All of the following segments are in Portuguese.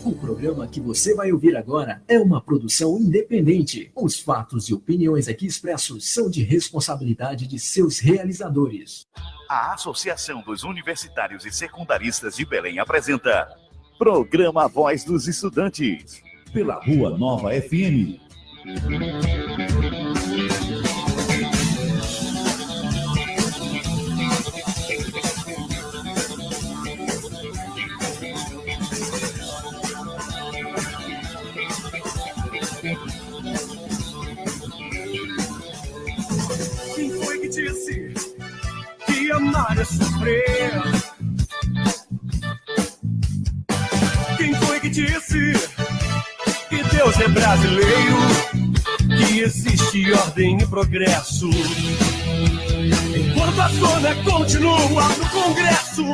O programa que você vai ouvir agora é uma produção independente. Os fatos e opiniões aqui expressos são de responsabilidade de seus realizadores. A Associação dos Universitários e Secundaristas de Belém apresenta Programa Voz dos Estudantes, pela Rua Nova FM. Quem foi que disse que amar é sofrer? Quem foi que disse que Deus é brasileiro? Que existe ordem e progresso enquanto a zona continua no Congresso?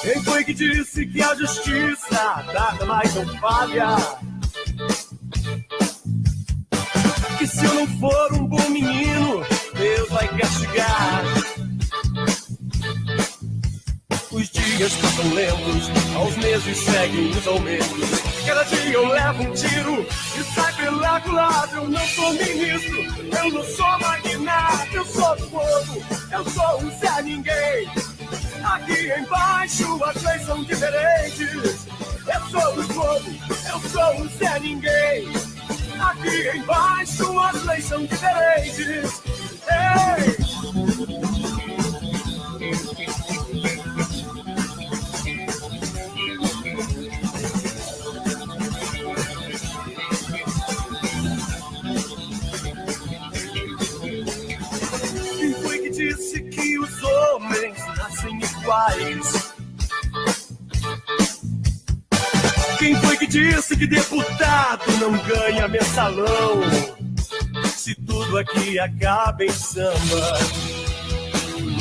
Quem foi que disse que a justiça nada mais não falha? Que se eu não for um bom menino, Deus vai castigar. Os dias passam lentos, aos meses seguem os aumentos. Cada dia eu levo um tiro e sai pela culatra. Eu não sou ministro, eu não sou magnata. Eu sou do povo, eu sou um Zé Ninguém. Aqui embaixo as leis são diferentes. Eu sou do povo, eu sou um Zé Ninguém. Aqui embaixo as leis são diferentes. Ei! Quem foi que disse que os homens nascem iguais? Quem foi que disse que deputado não ganha mensalão? Se tudo aqui acaba em samba,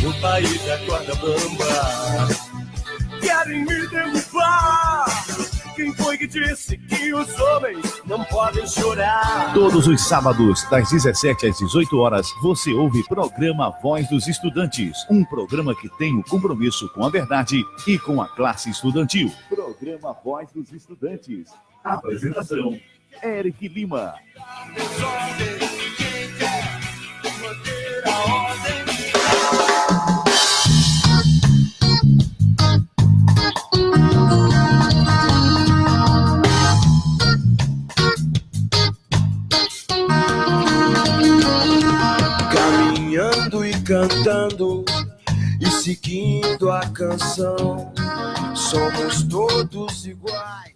o país é corda bamba. Querem me derrubar. Quem foi que disse que os homens não podem chorar? Todos os sábados, das 17 às 18 horas, você ouve Programa Voz dos Estudantes, um programa que tem o compromisso com a verdade e com a classe estudantil. Programa Voz dos Estudantes. Apresentação: Eric Lima. Caminhando e cantando e seguindo a canção, somos todos iguais.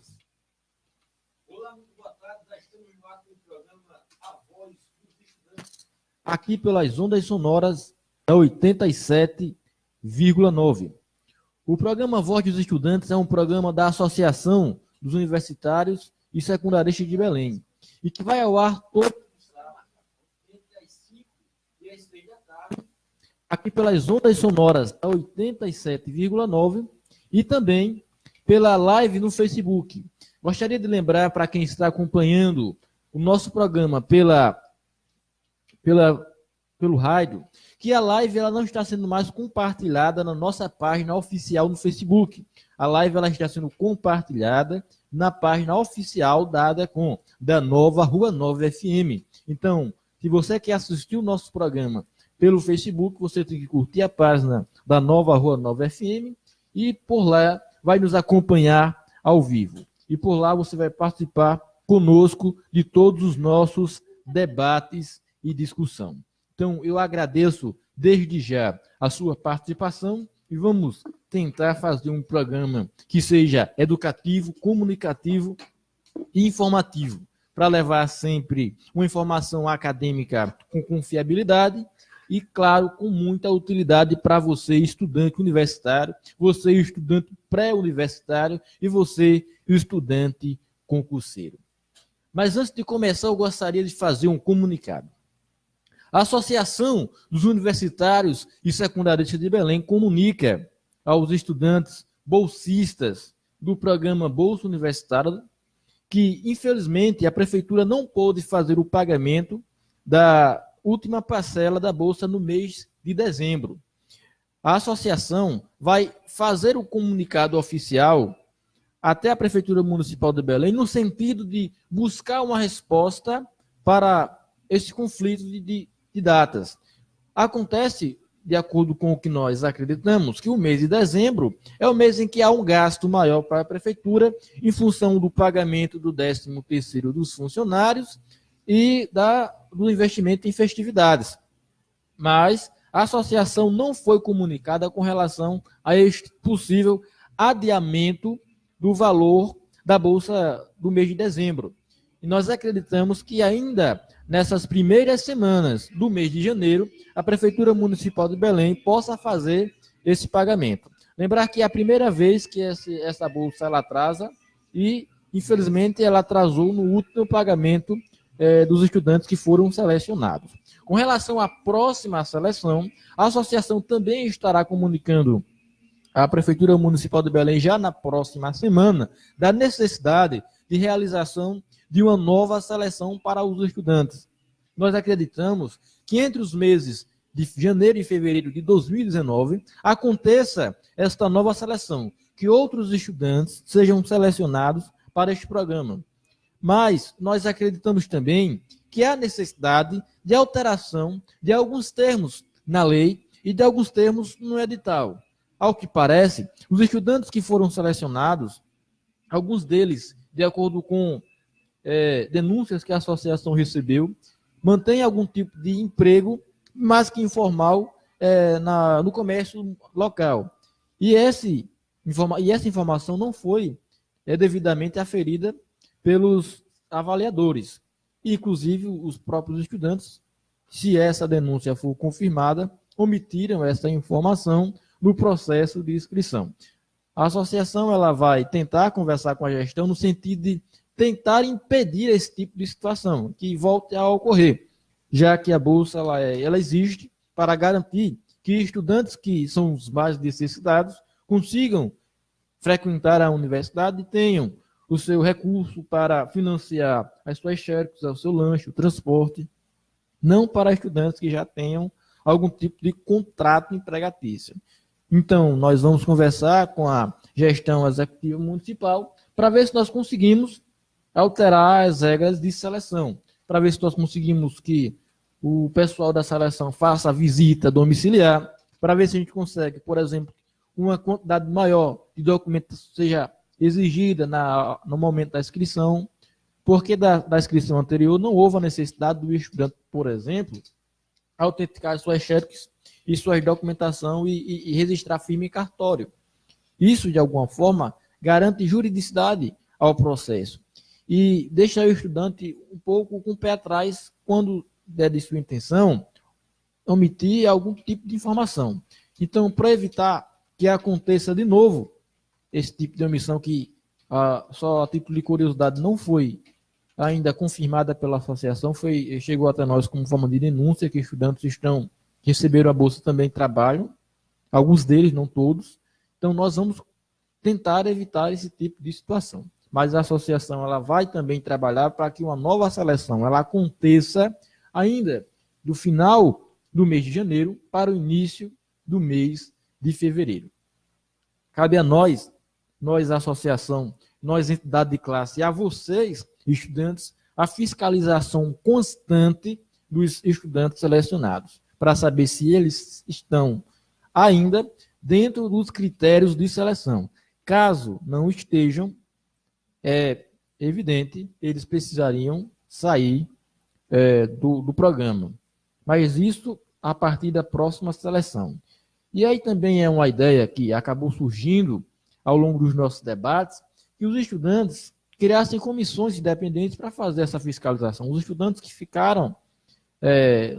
Olá, muito boa tarde. Já estamos no ar com o programa A Voz dos Estudantes, aqui pelas ondas sonoras da 87,9. O programa Voz dos Estudantes é um programa da Associação dos Universitários e Secundaristas de Belém e que vai ao ar todos os sábados, entre as 5 e as 6 da tarde, aqui pelas ondas sonoras da 87,9 e também pela live no Facebook. Gostaria de lembrar para quem está acompanhando o nosso programa pelo rádio, que a live ela não está sendo mais compartilhada na nossa página oficial no Facebook. A live ela está sendo compartilhada na página oficial da ADECOM, da Nova Rua Nova FM. Então, se você quer assistir o nosso programa pelo Facebook, você tem que curtir a página da Nova Rua Nova FM e por lá vai nos acompanhar ao vivo. E por lá você vai participar conosco de todos os nossos debates e discussão. Então, eu agradeço desde já a sua participação e vamos tentar fazer um programa que seja educativo, comunicativo e informativo, para levar sempre uma informação acadêmica com confiabilidade e, claro, com muita utilidade para você, estudante universitário, você, estudante pré-universitário e você, estudante concurseiro. Mas antes de começar, eu gostaria de fazer um comunicado. A Associação dos Universitários e Secundaristas de Belém comunica aos estudantes bolsistas do programa Bolsa Universitária que, infelizmente, a Prefeitura não pôde fazer o pagamento da última parcela da Bolsa no mês de dezembro. a associação vai fazer o comunicado oficial até a Prefeitura Municipal de Belém, no sentido de buscar uma resposta para esse conflito de datas. Acontece, de acordo com o que nós acreditamos, que o mês de dezembro é o mês em que há um gasto maior para a Prefeitura, em função do pagamento do 13º dos funcionários e do investimento em festividades. Mas a associação não foi comunicada com relação a este possível adiamento do valor da Bolsa do mês de dezembro. E nós acreditamos que ainda nessas primeiras semanas do mês de janeiro, a Prefeitura Municipal de Belém possa fazer esse pagamento. Lembrar que é a primeira vez que essa Bolsa ela atrasa e, infelizmente, ela atrasou no último pagamento dos estudantes que foram selecionados. Com relação à próxima seleção, a associação também estará comunicando à Prefeitura Municipal de Belém, já na próxima semana, da necessidade de realização de uma nova seleção para os estudantes. Nós acreditamos que entre os meses de janeiro e fevereiro de 2019 aconteça esta nova seleção, que outros estudantes sejam selecionados para este programa. Mas nós acreditamos também que há necessidade de alteração de alguns termos na lei e de alguns termos no edital. Ao que parece, os estudantes que foram selecionados, alguns deles, de acordo com denúncias que a associação recebeu, mantêm algum tipo de emprego, mas que informal, no comércio local. E essa informação não foi devidamente aferida pelos avaliadores. Inclusive, os próprios estudantes, se essa denúncia for confirmada, omitiram essa informação no processo de inscrição. A associação ela vai tentar conversar com a gestão no sentido de tentar impedir esse tipo de situação, que volte a ocorrer, já que a Bolsa ela existe para garantir que estudantes que são os mais necessitados consigam frequentar a universidade e tenham o seu recurso para financiar as suas xerox, o seu lanche, o transporte, não para estudantes que já tenham algum tipo de contrato empregatício. Então, nós vamos conversar com a gestão executiva municipal para ver se nós conseguimos alterar as regras de seleção, para ver se nós conseguimos que o pessoal da seleção faça a visita domiciliar, para ver se a gente consegue, por exemplo, uma quantidade maior de documentos seja exigida no momento da inscrição, porque da inscrição anterior não houve a necessidade do estudante, por exemplo, autenticar suas xerox e sua documentação e registrar firma em cartório. Isso, de alguma forma, garante juridicidade ao processo e deixa o estudante um pouco com o pé atrás quando der de sua intenção omitir algum tipo de informação. Então, para evitar que aconteça de novo esse tipo de omissão que só a título de curiosidade não foi ainda confirmada pela associação, chegou até nós como forma de denúncia que estudantes receberam a bolsa também trabalham, alguns deles, não todos. Então, nós vamos tentar evitar esse tipo de situação. Mas a associação ela vai também trabalhar para que uma nova seleção ela aconteça ainda do final do mês de janeiro para o início do mês de fevereiro. Cabe a nós associação, nós entidade de classe, e a vocês, estudantes, a fiscalização constante dos estudantes selecionados, para saber se eles estão ainda dentro dos critérios de seleção. Caso não estejam, é evidente, eles precisariam sair do programa. Mas isso a partir da próxima seleção. E aí também é uma ideia que acabou surgindo ao longo dos nossos debates, que os estudantes criassem comissões independentes para fazer essa fiscalização. Os estudantes que ficaram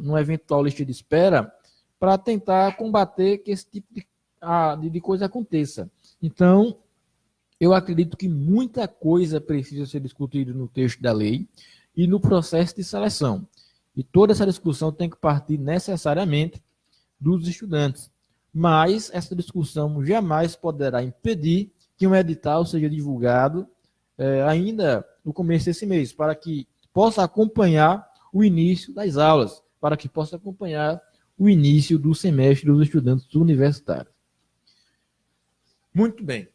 numa eventual lista de espera para tentar combater que esse tipo de coisa aconteça. Então, eu acredito que muita coisa precisa ser discutida no texto da lei e no processo de seleção. E toda essa discussão tem que partir necessariamente dos estudantes. Mas essa discussão jamais poderá impedir que um edital seja divulgado ainda no começo desse mês, para que possa acompanhar o início das aulas, para que possa acompanhar o início do semestre dos estudantes universitários. Muito bem.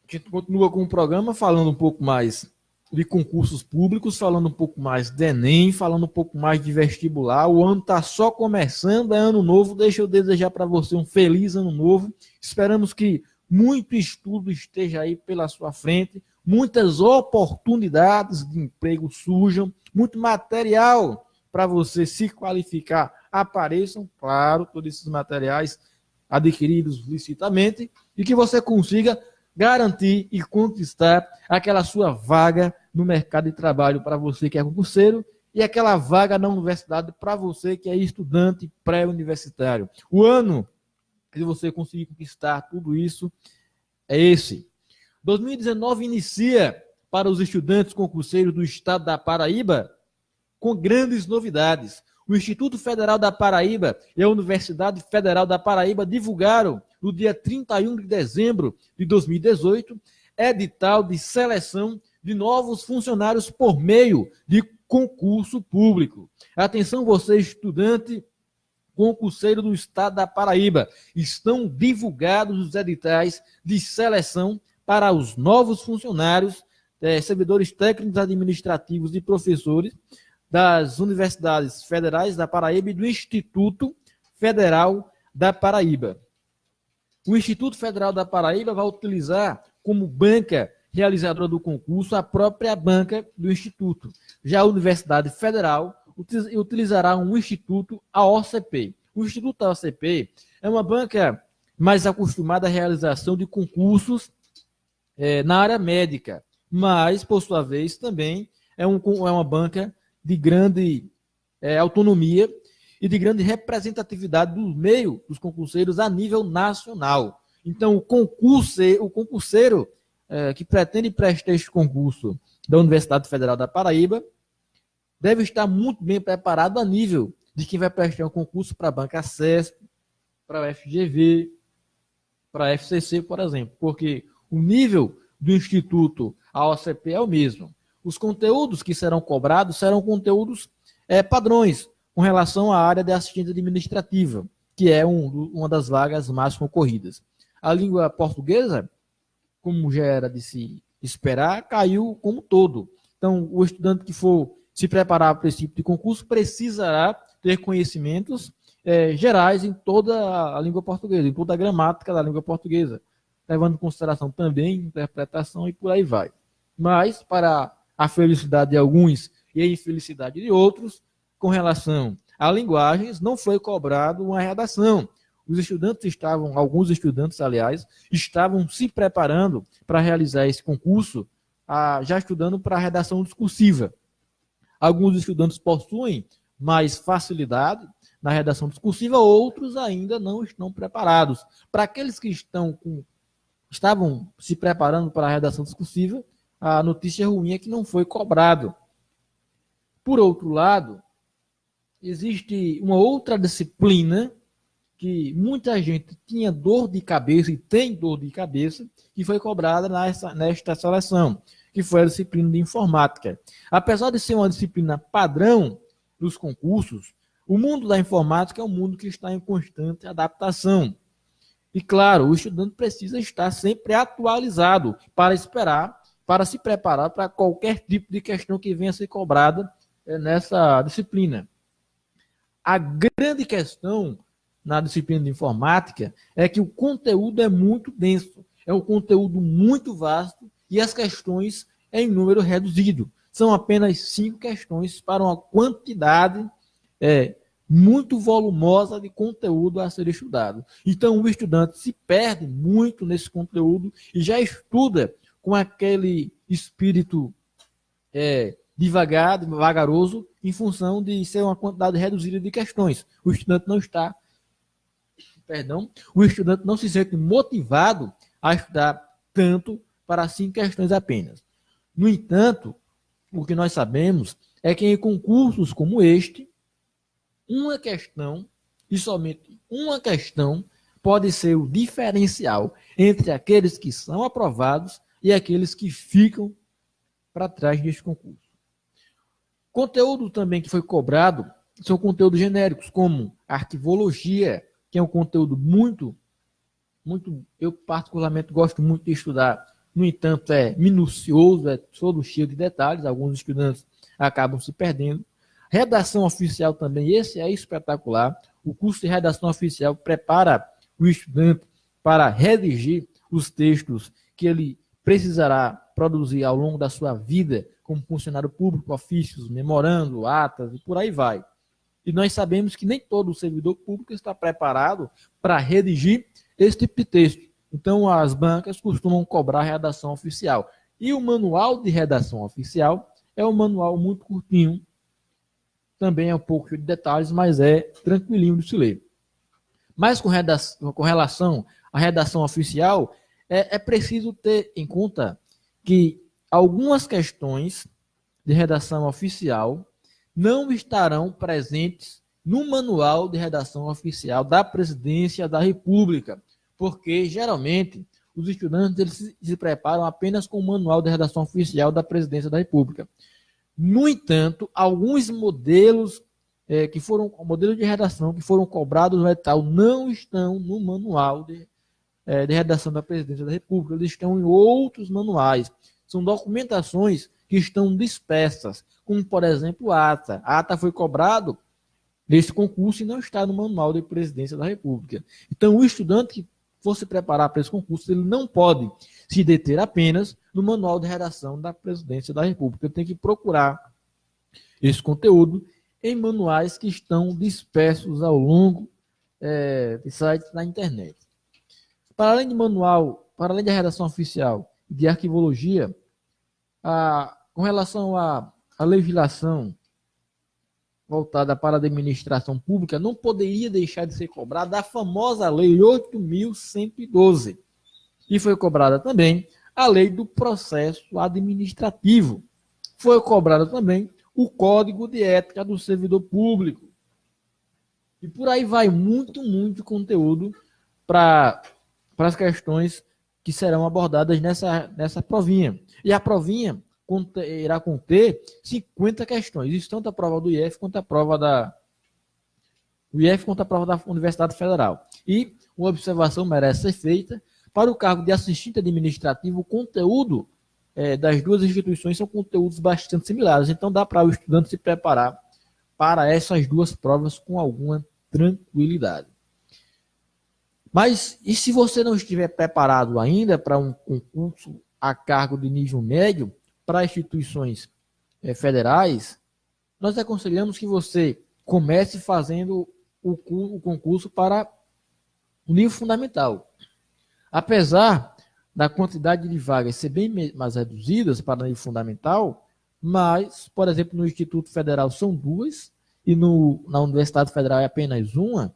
A gente continua com o programa falando um pouco mais de concursos públicos, falando um pouco mais de Enem, falando um pouco mais de vestibular. O ano está só começando, é ano novo. Deixa eu desejar para você um feliz ano novo. Esperamos que muito estudo esteja aí pela sua frente, muitas oportunidades de emprego surjam, muito material para você se qualificar apareçam, claro, todos esses materiais adquiridos licitamente, e que você consiga garantir e conquistar aquela sua vaga no mercado de trabalho para você que é concurseiro e aquela vaga na universidade para você que é estudante pré-universitário. O ano que você conseguir conquistar tudo isso é esse. 2019 inicia para os estudantes concurseiros do estado da Paraíba com grandes novidades. O Instituto Federal da Paraíba e a Universidade Federal da Paraíba divulgaram, no dia 31 de dezembro de 2018, edital de seleção de novos funcionários por meio de concurso público. Atenção você, estudante concurseiro do estado da Paraíba. Estão divulgados os editais de seleção para os novos funcionários, servidores técnicos administrativos e professores das universidades federais da Paraíba e do Instituto Federal da Paraíba. O Instituto Federal da Paraíba vai utilizar como banca realizadora do concurso a própria banca do Instituto. Já a Universidade Federal utilizará um instituto, a OCP. O Instituto da OCP é uma banca mais acostumada à realização de concursos na área médica, mas, por sua vez, também é uma banca de grande autonomia e de grande representatividade do meio dos concurseiros a nível nacional. Então, o concurseiro que pretende prestar este concurso da Universidade Federal da Paraíba deve estar muito bem preparado a nível de quem vai prestar um concurso para a Banca CESP, para a FGV, para a FCC, por exemplo, porque o nível do Instituto, a OCP, é o mesmo. Os conteúdos que serão cobrados serão conteúdos padrões com relação à área de assistente administrativa, que é uma das vagas mais concorridas. A língua portuguesa, como já era de se esperar, caiu como todo. Então, o estudante que for se preparar para esse tipo de concurso precisará ter conhecimentos gerais em toda a língua portuguesa, em toda a gramática da língua portuguesa, levando em consideração também interpretação e por aí vai. Mas, para a felicidade de alguns e a infelicidade de outros, com relação a linguagens, não foi cobrado uma redação. Alguns estudantes, aliás, estavam se preparando para realizar esse concurso, já estudando para a redação discursiva. Alguns estudantes possuem mais facilidade na redação discursiva, outros ainda não estão preparados. Para aqueles que estavam se preparando para a redação discursiva, a notícia ruim é que não foi cobrado. Por outro lado, existe uma outra disciplina que muita gente tinha dor de cabeça e tem dor de cabeça, que foi cobrada nesta seleção, que foi a disciplina de informática. Apesar de ser uma disciplina padrão dos concursos, o mundo da informática é um mundo que está em constante adaptação. E, claro, o estudante precisa estar sempre atualizado para se preparar para qualquer tipo de questão que venha a ser cobrada nessa disciplina. A grande questão na disciplina de informática é que o conteúdo é muito denso, é um conteúdo muito vasto e as questões em número reduzido. São apenas 5 questões para uma quantidade muito volumosa de conteúdo a ser estudado. Então, o estudante se perde muito nesse conteúdo e já estuda com aquele espírito vagaroso, em função de ser uma quantidade reduzida de questões. O estudante não se sente motivado a estudar tanto para 5 questões apenas. No entanto, o que nós sabemos é que em concursos como este, uma questão, e somente uma questão, pode ser o diferencial entre aqueles que são aprovados e aqueles que ficam para trás deste concurso. Conteúdo também que foi cobrado são conteúdos genéricos, como arquivologia, que é um conteúdo muito, eu particularmente gosto muito de estudar. No entanto, é minucioso, é todo cheio de detalhes, alguns estudantes acabam se perdendo. Redação oficial também, esse é espetacular. O curso de redação oficial prepara o estudante para redigir os textos que ele precisará produzir ao longo da sua vida como funcionário público, ofícios, memorando, atas e por aí vai. E nós sabemos que nem todo servidor público está preparado para redigir esse tipo de texto. Então, as bancas costumam cobrar redação oficial. E o manual de redação oficial é um manual muito curtinho, também é um pouco de detalhes, mas é tranquilinho de se ler. Mas com relação à redação oficial, é preciso ter em conta que algumas questões de redação oficial não estarão presentes no manual de redação oficial da Presidência da República, porque geralmente os estudantes eles se preparam apenas com o manual de redação oficial da Presidência da República. No entanto, alguns modelos modelos de redação que foram cobrados no edital não estão no manual de redação da Presidência da República, eles estão em outros manuais. São documentações que estão dispersas, como, por exemplo, a ata. A ata foi cobrado nesse concurso e não está no manual de Presidência da República. Então, o estudante que for se preparar para esse concurso, ele não pode se deter apenas no manual de redação da Presidência da República. Ele tem que procurar esse conteúdo em manuais que estão dispersos ao longo de sites na internet. Para além de manual, para além da redação oficial e de arquivologia, com relação à legislação voltada para a administração pública, não poderia deixar de ser cobrada a famosa Lei 8.112. E foi cobrada também a Lei do Processo Administrativo. Foi cobrada também o Código de Ética do Servidor Público. E por aí vai muito conteúdo para as questões que serão abordadas nessa provinha. E a provinha irá conter 50 questões. Isso tanto a prova do IF quanto a prova da Universidade Federal. E uma observação merece ser feita: para o cargo de assistente administrativo, o conteúdo das duas instituições são conteúdos bastante similares. Então dá para o estudante se preparar para essas duas provas com alguma tranquilidade. Mas e se você não estiver preparado ainda para um concurso a cargo de nível médio, para instituições federais, nós aconselhamos que você comece fazendo o concurso para o nível fundamental. Apesar da quantidade de vagas ser bem mais reduzidas para o nível fundamental, mas, por exemplo, no Instituto Federal são 2 e na Universidade Federal é apenas 1.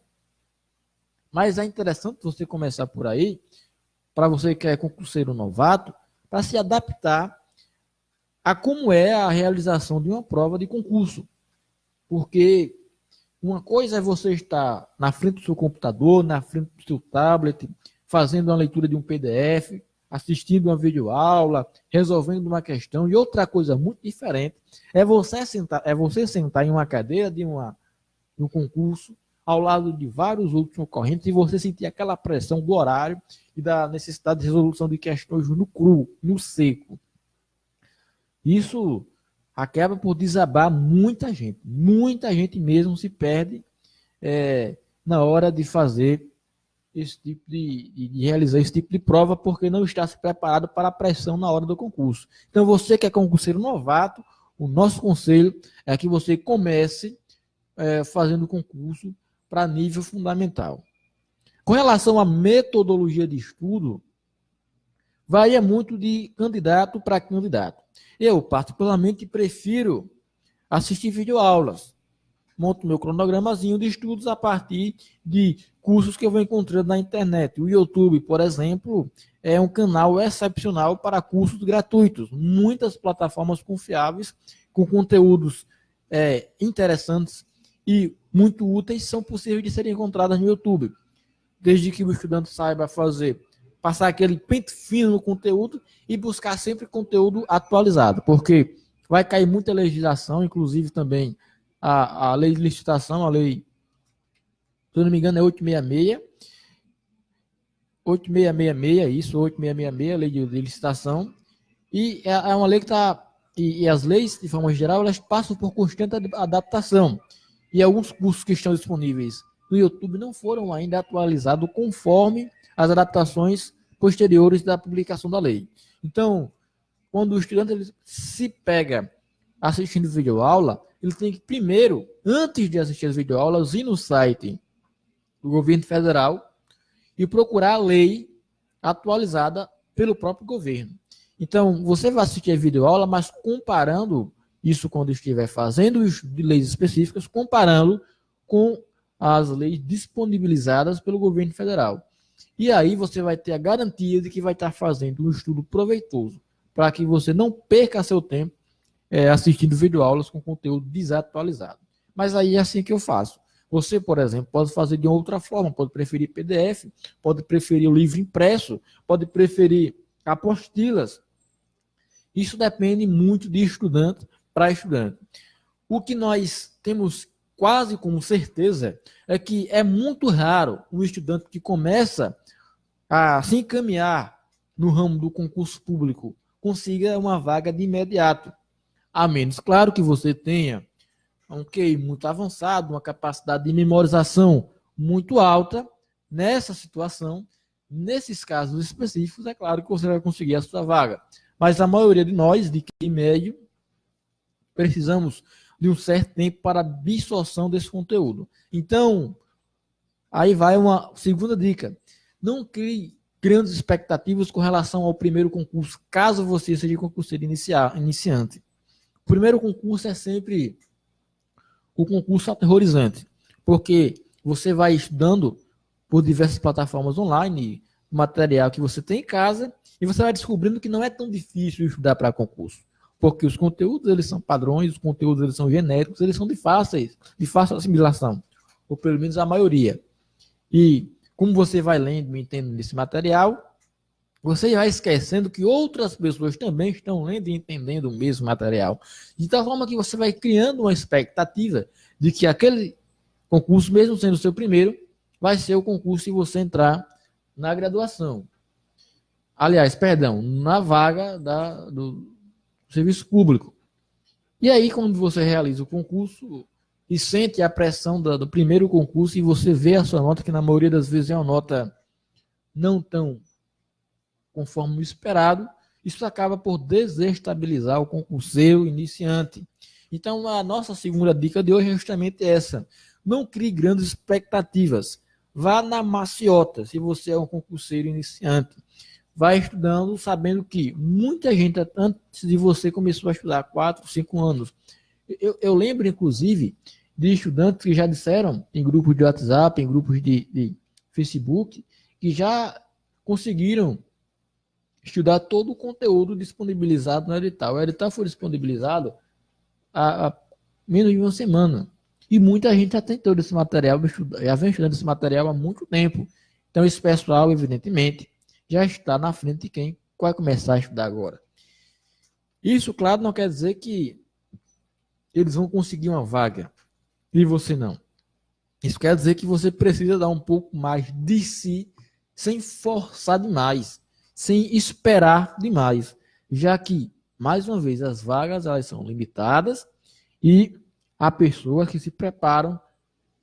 Mas é interessante você começar por aí, para você que é concurseiro novato, para se adaptar a como é a realização de uma prova de concurso. Porque uma coisa é você estar na frente do seu computador, na frente do seu tablet, fazendo uma leitura de um PDF, assistindo uma videoaula, resolvendo uma questão, e outra coisa muito diferente é você sentar em uma cadeira de um concurso, ao lado de vários outros concorrentes, e você sentir aquela pressão do horário e da necessidade de resolução de questões no cru, no seco. Isso acaba por desabar muita gente mesmo se perde na hora de fazer esse tipo de realizar esse tipo de prova, porque não está se preparado para a pressão na hora do concurso. Então, você que é concurseiro novato, o nosso conselho é que você comece fazendo concurso para nível fundamental. Com relação à metodologia de estudo, varia muito de candidato para candidato. Eu, particularmente, prefiro assistir videoaulas. Monto meu cronogramazinho de estudos a partir de cursos que eu vou encontrando na internet. O YouTube, por exemplo, é um canal excepcional para cursos gratuitos. Muitas plataformas confiáveis, com conteúdos interessantes e muito úteis, são possíveis de serem encontradas no YouTube. Desde que o estudante saiba passar aquele pente fino no conteúdo e buscar sempre conteúdo atualizado, porque vai cair muita legislação, inclusive também a lei de licitação, a lei, se eu não me engano, é 8666, a lei de licitação, e é uma lei que está, e as leis, de forma geral, elas passam por constante adaptação, e alguns cursos que estão disponíveis no YouTube não foram ainda atualizados conforme as adaptações posteriores da publicação da lei. Então, quando o estudante ele se pega assistindo videoaula, ele tem que primeiro, antes de assistir as videoaulas, ir no site do governo federal e procurar a lei atualizada pelo próprio governo. Então, você vai assistir a videoaula, mas comparando isso quando estiver fazendo de leis específicas, comparando com as leis disponibilizadas pelo governo federal. E aí você vai ter a garantia de que vai estar fazendo um estudo proveitoso, para que você não perca seu tempo assistindo videoaulas com conteúdo desatualizado. Mas aí é assim que eu faço. Você, por exemplo, pode fazer de outra forma, pode preferir PDF, pode preferir o livro impresso, pode preferir apostilas. Isso depende muito de estudante para estudante. O que nós temos quase como certeza é que é muito raro um estudante que começa a se encaminhar no ramo do concurso público consiga uma vaga de imediato. A menos, claro, que você tenha um QI muito avançado, uma capacidade de memorização muito alta. Nessa situação, nesses casos específicos, é claro que você vai conseguir a sua vaga. Mas a maioria de nós, de QI médio, precisamos de um certo tempo para absorção desse conteúdo. Então, aí vai uma segunda dica. Não crie grandes expectativas com relação ao primeiro concurso, caso você seja concurseiro iniciante. O primeiro concurso é sempre o concurso aterrorizante, porque você vai estudando por diversas plataformas online, material que você tem em casa, e você vai descobrindo que não é tão difícil estudar para concurso, porque os conteúdos eles são padrões, os conteúdos eles são genéricos, eles são de fácil assimilação, ou pelo menos a maioria. E como você vai lendo e entendendo esse material, você vai esquecendo que outras pessoas também estão lendo e entendendo o mesmo material. De tal forma que você vai criando uma expectativa de que aquele concurso, mesmo sendo o seu primeiro, vai ser o concurso se você entrar na graduação. Aliás, perdão, na vaga do serviço público. E aí, quando você realiza o concurso e sente a pressão do primeiro concurso e você vê a sua nota, que na maioria das vezes é uma nota não tão conforme o esperado, isso acaba por desestabilizar o concurseiro iniciante. Então, a nossa segunda dica de hoje é justamente essa. Não crie grandes expectativas. Vá na maciota, se você é um concurseiro iniciante. Vai estudando, sabendo que muita gente, antes de você, começou a estudar 4, 5 anos. Eu lembro, inclusive, de estudantes que já disseram, em grupos de WhatsApp, em grupos de Facebook, que já conseguiram estudar todo o conteúdo disponibilizado no edital. O edital foi disponibilizado há menos de uma semana. E muita gente já tentou desse material, já vem estudando esse material há muito tempo. Então, esse pessoal, evidentemente, já está na frente de quem vai começar a estudar agora. Isso, claro, não quer dizer que eles vão conseguir uma vaga e você não. Isso quer dizer que você precisa dar um pouco mais de si, sem forçar demais, sem esperar demais, já que, mais uma vez, as vagas elas são limitadas e há pessoas que se preparam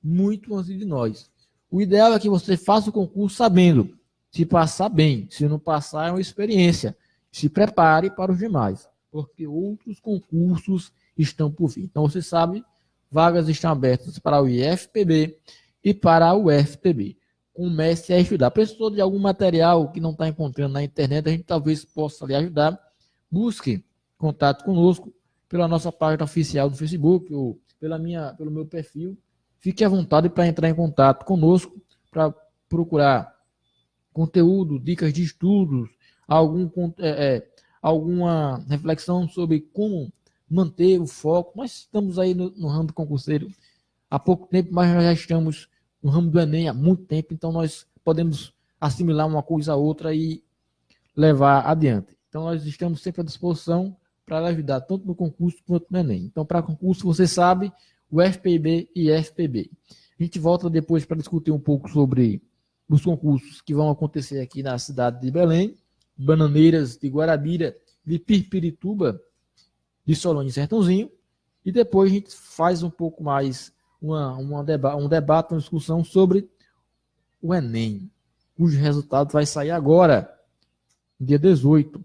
muito antes de nós. O ideal é que você faça o concurso sabendo, se passar bem, se não passar é uma experiência. Se prepare para os demais, porque outros concursos estão por vir. Então você sabe, vagas estão abertas para o IFPB e para o UFPB. Comece a estudar. Precisou de algum material que não está encontrando na internet, a gente talvez possa lhe ajudar. Busque contato conosco pela nossa página oficial do Facebook ou pelo meu perfil. Fique à vontade para entrar em contato conosco, para procurar conteúdo, dicas de estudos, alguma reflexão sobre como manter o foco. Nós estamos aí no ramo do concurseiro há pouco tempo, mas nós já estamos no ramo do Enem há muito tempo, então nós podemos assimilar uma coisa a outra e levar adiante. Então nós estamos sempre à disposição para ajudar tanto no concurso quanto no Enem. Então, para concurso, você sabe, o FPB e FPB. A gente volta depois para discutir um pouco sobre os concursos que vão acontecer aqui na cidade de Belém, Bananeiras, de Guarabira, de Pirpirituba, de Solânia e Sertãozinho. E depois a gente faz um pouco mais um debate, uma discussão sobre o Enem, cujo resultado vai sair agora, dia 18,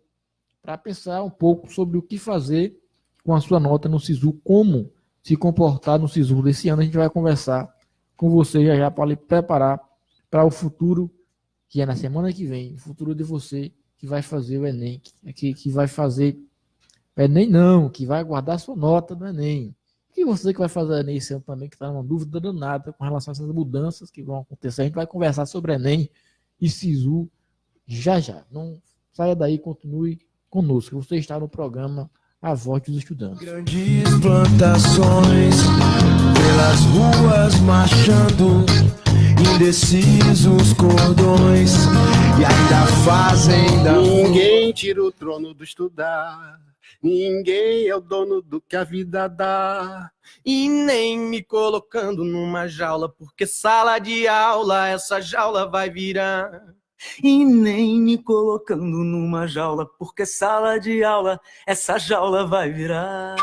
para pensar um pouco sobre o que fazer com a sua nota no SISU, como se comportar no SISU desse ano. A gente vai conversar com você já para lhe preparar para o futuro, que é na semana que vem, o futuro de você que vai fazer o Enem, que vai fazer Enem não, que vai guardar sua nota do Enem. E você que vai fazer Enem esse ano também, que está numa dúvida danada com relação a essas mudanças que vão acontecer. A gente vai conversar sobre Enem e SISU já. Não saia daí, continue conosco. Você está no programa A Voz dos Estudantes. Grandes plantações pelas ruas marchando, indecisos cordões e ainda fazem da... Ninguém tira o trono do estudar, ninguém é o dono do que a vida dá. E nem me colocando numa jaula, porque sala de aula essa jaula vai virar. E nem me colocando numa jaula, porque sala de aula essa jaula vai virar.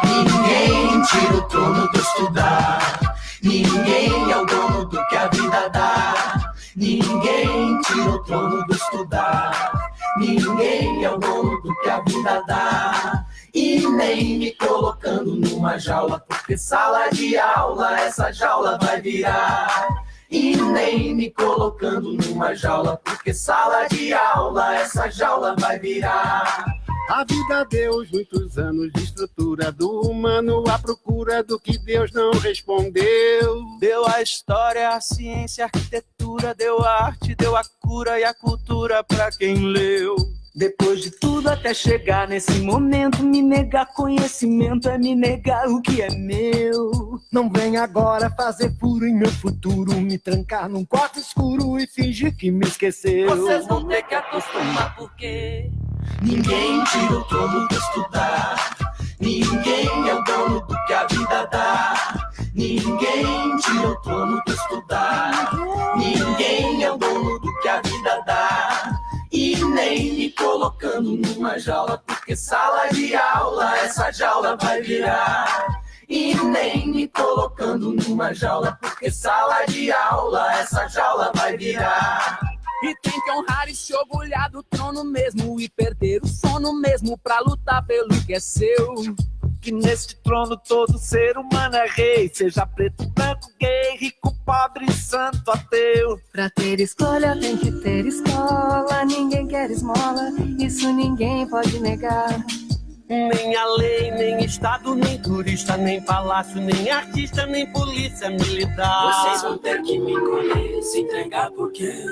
Ninguém tira o trono do estudar, ninguém é o dono do que a vida dá. Ninguém tira o trono do estudar, ninguém é o dono do que a vida dá. E nem me colocando numa jaula, porque sala de aula essa jaula vai virar. E nem me colocando numa jaula, porque sala de aula essa jaula vai virar. A vida deu muitos anos de estrutura do humano à procura do que Deus não respondeu. Deu a história, a ciência, a arquitetura, deu a arte, deu a cura e a cultura pra quem leu. Depois de tudo até chegar nesse momento, me negar conhecimento é me negar o que é meu. Não vem agora fazer furo em meu futuro, me trancar num quarto escuro e fingir que me esqueceu. Vocês vão ter que acostumar porque ninguém tira o trono do estudar, ninguém é o dono do que a vida dá. Ninguém tira o trono do estudar, ninguém é o dono do que a vida dá. E nem me colocando numa jaula, porque sala de aula essa jaula vai virar. E nem me colocando numa jaula, porque sala de aula essa jaula vai virar. E tem que honrar e se orgulhar do trono mesmo, e perder o sono mesmo pra lutar pelo que é seu. Que neste trono todo ser humano é rei, seja preto, branco, gay, rico, pobre, santo, ateu. Pra ter escolha tem que ter escola, ninguém quer esmola, isso ninguém pode negar. Nem a lei, nem estado, nem turista, nem palácio, nem artista, nem polícia militar. Vocês vão ter que me encolher, se entregar porque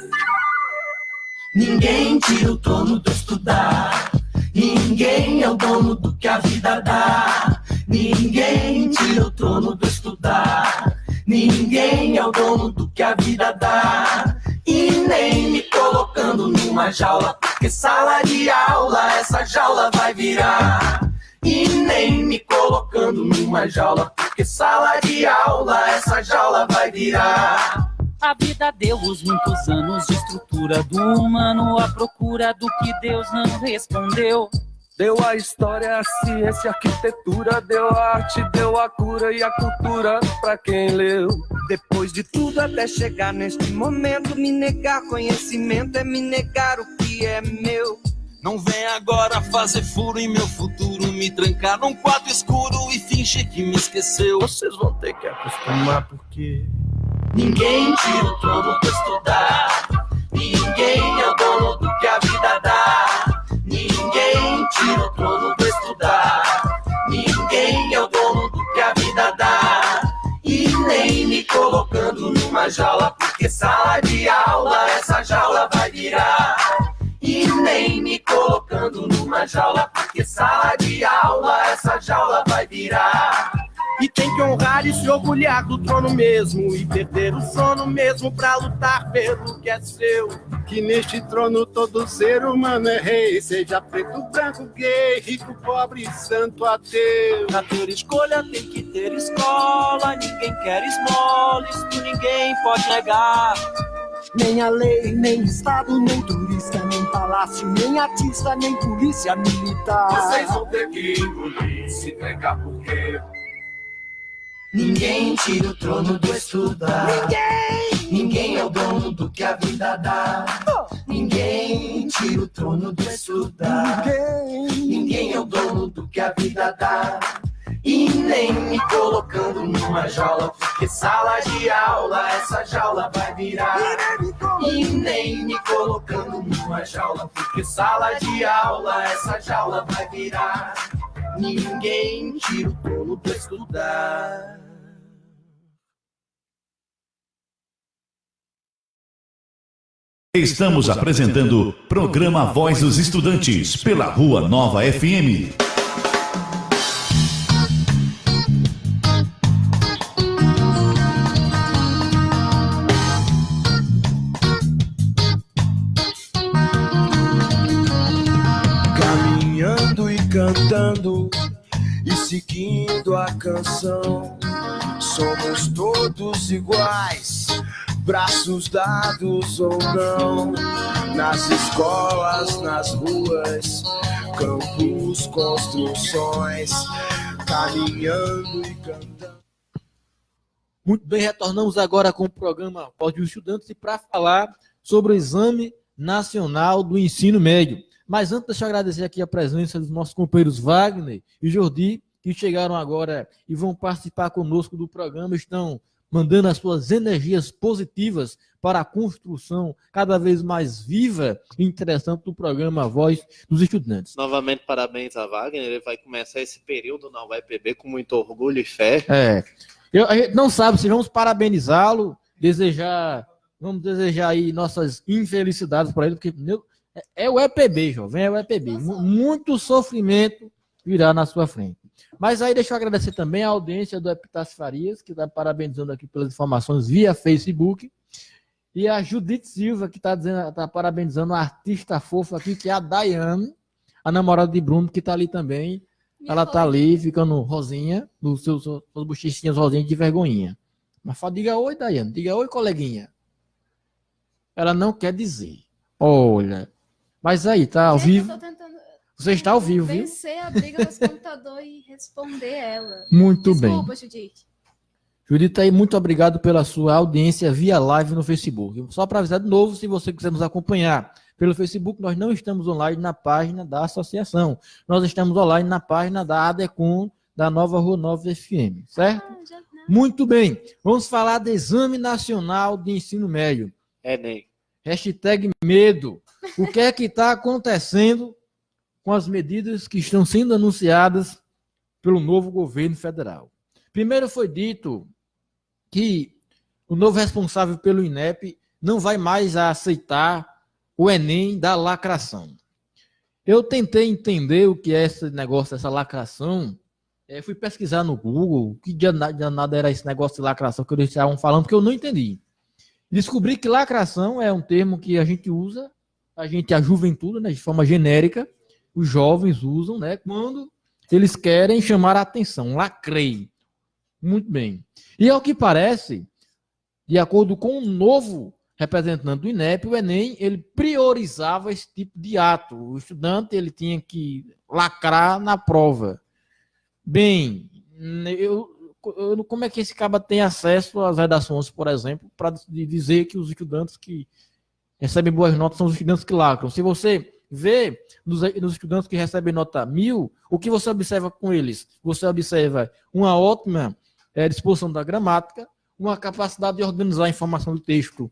ninguém tira o trono do estudar, ninguém é o dono do que a vida dá. Ninguém tira o trono do estudar, ninguém é o dono do que a vida dá. E nem me colocando numa jaula, porque sala de aula essa jaula vai virar. E nem me colocando numa jaula, porque sala de aula essa jaula vai virar. a vida deu-os muitos anos de estrutura do humano à procura do que Deus não respondeu. Deu a história, a ciência, a arquitetura, deu a arte, deu a cura e a cultura pra quem leu. Depois de tudo até chegar neste momento, me negar conhecimento é me negar o que é meu. Não vem agora fazer furo em meu futuro, me trancar num quarto escuro e fingir que me esqueceu. Vocês vão ter que acostumar porque ninguém tira o trono do estudar, ninguém é o dono do que a vida dá. Ninguém tira o trono do estudar, ninguém é o dono do que a vida dá. E nem me colocando numa jaula, porque sala de aula essa jaula vai virar. E nem me colocando numa jaula, porque sala de aula essa jaula vai virar. E tem que honrar e se orgulhar do trono mesmo, e perder o sono mesmo pra lutar pelo que é seu. Que neste trono todo ser humano é rei, seja preto, branco, gay, rico, pobre, santo, ateu. Pra ter escolha tem que ter escola, ninguém quer esmola, isso ninguém pode negar. Nem a lei, nem Estado, nem turista, nem palácio, nem artista, nem polícia militar. Vocês vão ter que engolir, se entregar porque Ninguém tira o trono do estudar. Ninguém é o dono do que a vida dá. Ninguém tira o trono do estudar. Ninguém é o dono do que a vida dá. E nem me colocando numa jaula, porque sala de aula essa jaula vai virar. E nem me colocando numa jaula, porque sala de aula essa jaula vai virar. Ninguém tira o trono do estudar. Estamos apresentando programa Voz dos Estudantes pela Rua Nova FM. Caminhando e cantando e seguindo a canção, somos todos iguais, braços dados ou não, nas escolas, nas ruas, campos, construções, caminhando e cantando. Muito bem, retornamos agora com o programa Voz dos Estudantes para falar sobre o Exame Nacional do Ensino Médio. Mas antes, deixa eu agradecer aqui a presença dos nossos companheiros Wagner e Jordi, que chegaram agora e vão participar conosco do programa, estão mandando as suas energias positivas para a construção cada vez mais viva e interessante do programa Voz dos Estudantes. Novamente, parabéns a Wagner, ele vai começar esse período na UEPB com muito orgulho e fé. A gente não sabe se vamos parabenizá-lo, vamos desejar aí nossas infelicidades para ele, porque é o EPB, jovem, é o EPB. Muito sofrimento virá na sua frente. Mas aí deixa eu agradecer também a audiência do Epitácio Farias, que está parabenizando aqui pelas informações via Facebook, e a Judite Silva, que está parabenizando a artista fofa aqui, que é a Daiane, a namorada de Bruno, que está ali também. Ela está ali, ficando rosinha, nos seus bochechinhas rosinhas de vergonhinha. Mas fala, diga oi, Daiane, diga oi, coleguinha. Ela não quer dizer. Olha, mas aí, tá ao vivo. Você está ao vivo, viu? Vencer a briga nos computadores e responder ela. Muito bem. Desculpa, Judite. Judite, aí, muito obrigado pela sua audiência via live no Facebook. Só para avisar de novo, se você quiser nos acompanhar pelo Facebook, nós não estamos online na página da associação. Nós estamos online na página da ADECOM, da Nova Rua Nova FM, certo? Muito bem. Vamos falar do Exame Nacional de Ensino Médio. Enem. Hashtag medo. O que é que está acontecendo com as medidas que estão sendo anunciadas pelo novo governo federal? Primeiro foi dito que o novo responsável pelo INEP não vai mais aceitar o Enem da lacração. Eu tentei entender o que é esse negócio, essa lacração. Fui pesquisar no Google, que nada era esse negócio de lacração que eles estavam falando, porque eu não entendi. Descobri que lacração é um termo que a gente usa, a juventude, né, de forma genérica, os jovens usam, né, quando eles querem chamar a atenção. Lacrei. Muito bem. E ao que parece, de acordo com o novo representante do INEP, o Enem, ele priorizava esse tipo de ato. O estudante, ele tinha que lacrar na prova. Bem, como é que esse cara tem acesso às redações, por exemplo, para dizer que os estudantes que recebem boas notas são os estudantes que lacram? Se você vê nos estudantes que recebem nota 1000, o que você observa com eles? Você observa uma ótima disposição da gramática, uma capacidade de organizar a informação do texto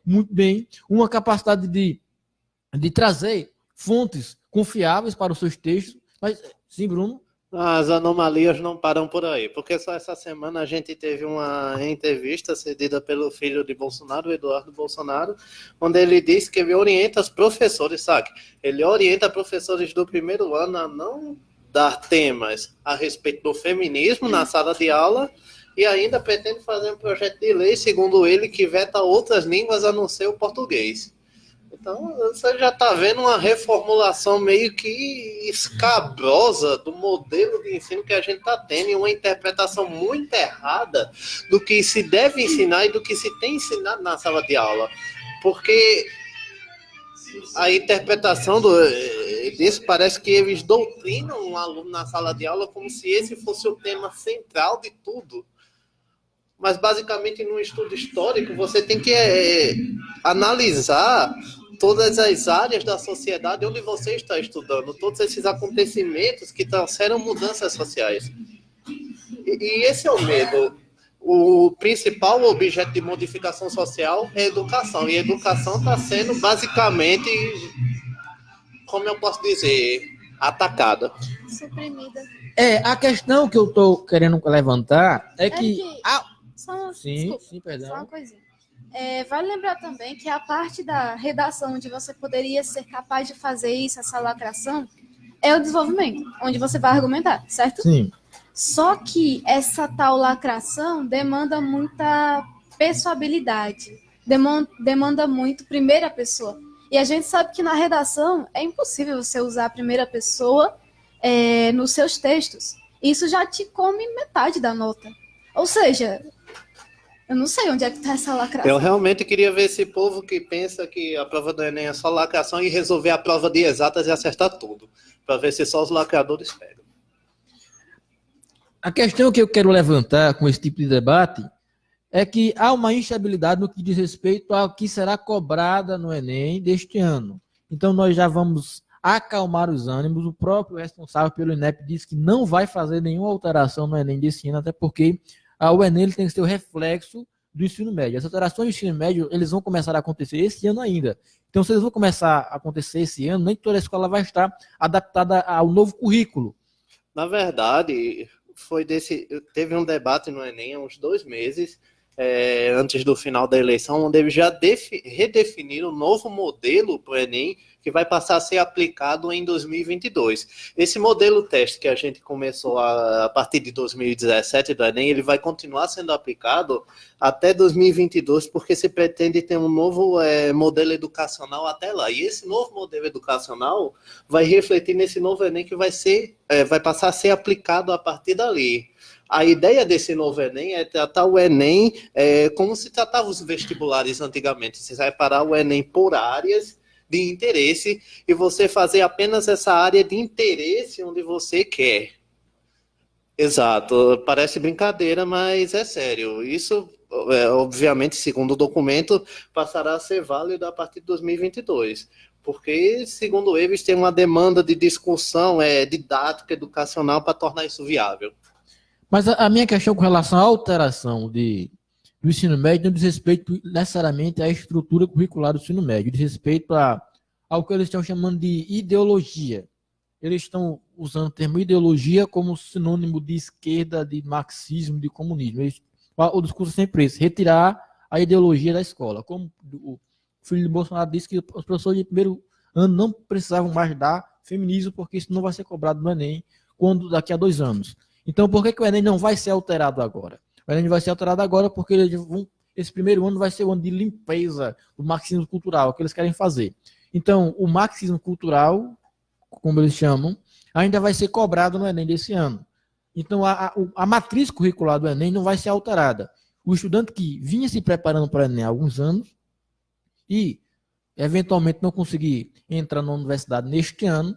muito bem, uma capacidade de trazer fontes confiáveis para os seus textos. Mas, sim, Bruno? As anomalias não param por aí, porque só essa semana a gente teve uma entrevista cedida pelo filho de Bolsonaro, Eduardo Bolsonaro, onde ele disse que ele orienta os professores, sabe? Ele orienta professores do primeiro ano a não dar temas a respeito do feminismo na sala de aula e ainda pretende fazer um projeto de lei, segundo ele, que veta outras línguas a não ser o português. Então, você já está vendo uma reformulação meio que escabrosa do modelo de ensino que a gente está tendo e uma interpretação muito errada do que se deve ensinar e do que se tem ensinado na sala de aula. Porque a interpretação disso parece que eles doutrinam um aluno na sala de aula como se esse fosse o tema central de tudo. Mas, basicamente, num estudo histórico, você tem que analisar todas as áreas da sociedade onde você está estudando, todos esses acontecimentos que trouxeram mudanças sociais. E esse é o medo. O principal objeto de modificação social é a educação. E a educação está sendo, basicamente, como eu posso dizer, atacada. Suprimida. A questão que eu estou querendo levantar é que... Sim, perdão. Só uma coisinha. Vale lembrar também que a parte da redação onde você poderia ser capaz de fazer isso, essa lacração, é o desenvolvimento, onde você vai argumentar, certo? Sim. Só que essa tal lacração demanda muita pessoabilidade, demanda muito primeira pessoa. E a gente sabe que na redação é impossível você usar a primeira pessoa nos seus textos. Isso já te come metade da nota. Ou seja... Eu não sei onde é que está essa lacração. Eu realmente queria ver esse povo que pensa que a prova do Enem é só lacração e resolver a prova de exatas e acertar tudo. Para ver se só os lacradores pegam. A questão que eu quero levantar com esse tipo de debate é que há uma instabilidade no que diz respeito ao que será cobrada no Enem deste ano. Então nós já vamos acalmar os ânimos. O próprio responsável pelo INEP disse que não vai fazer nenhuma alteração no Enem desse ano, até porque... o Enem ele tem que ser o reflexo do ensino médio. As alterações do ensino médio eles vão começar a acontecer esse ano ainda. Então, se eles vão começar a acontecer esse ano, nem toda a escola vai estar adaptada ao novo currículo. Na verdade, teve um debate no Enem há uns 2 meses, antes do final da eleição, onde eles já redefiniram um novo modelo para o Enem, que vai passar a ser aplicado em 2022. Esse modelo teste que a gente começou a partir de 2017 do Enem, ele vai continuar sendo aplicado até 2022, porque se pretende ter um novo modelo educacional até lá. E esse novo modelo educacional vai refletir nesse novo Enem que vai passar a ser aplicado a partir dali. A ideia desse novo Enem é tratar o Enem como se tratava os vestibulares antigamente. Você separar o Enem por áreas de interesse e você fazer apenas essa área de interesse onde você quer. Exato. Parece brincadeira, mas é sério. Isso, obviamente, segundo o documento, passará a ser válido a partir de 2022. Porque, segundo eles, tem uma demanda de discussão didática, educacional para tornar isso viável. Mas a minha questão com relação à alteração do ensino médio não diz respeito necessariamente à estrutura curricular do ensino médio, diz respeito ao que eles estão chamando de ideologia. Eles estão usando o termo ideologia como sinônimo de esquerda, de marxismo, de comunismo. O discurso é sempre esse, retirar a ideologia da escola. Como o filho de Bolsonaro disse que os professores de primeiro ano não precisavam mais dar feminismo, porque isso não vai ser cobrado no Enem daqui a 2 anos. Então, por que o Enem não vai ser alterado agora? O Enem vai ser alterado agora porque esse primeiro ano vai ser o ano de limpeza do marxismo cultural, que eles querem fazer. Então, o marxismo cultural, como eles chamam, ainda vai ser cobrado no Enem desse ano. Então, a matriz curricular do Enem não vai ser alterada. O estudante que vinha se preparando para o Enem há alguns anos e, eventualmente, não conseguir entrar na universidade neste ano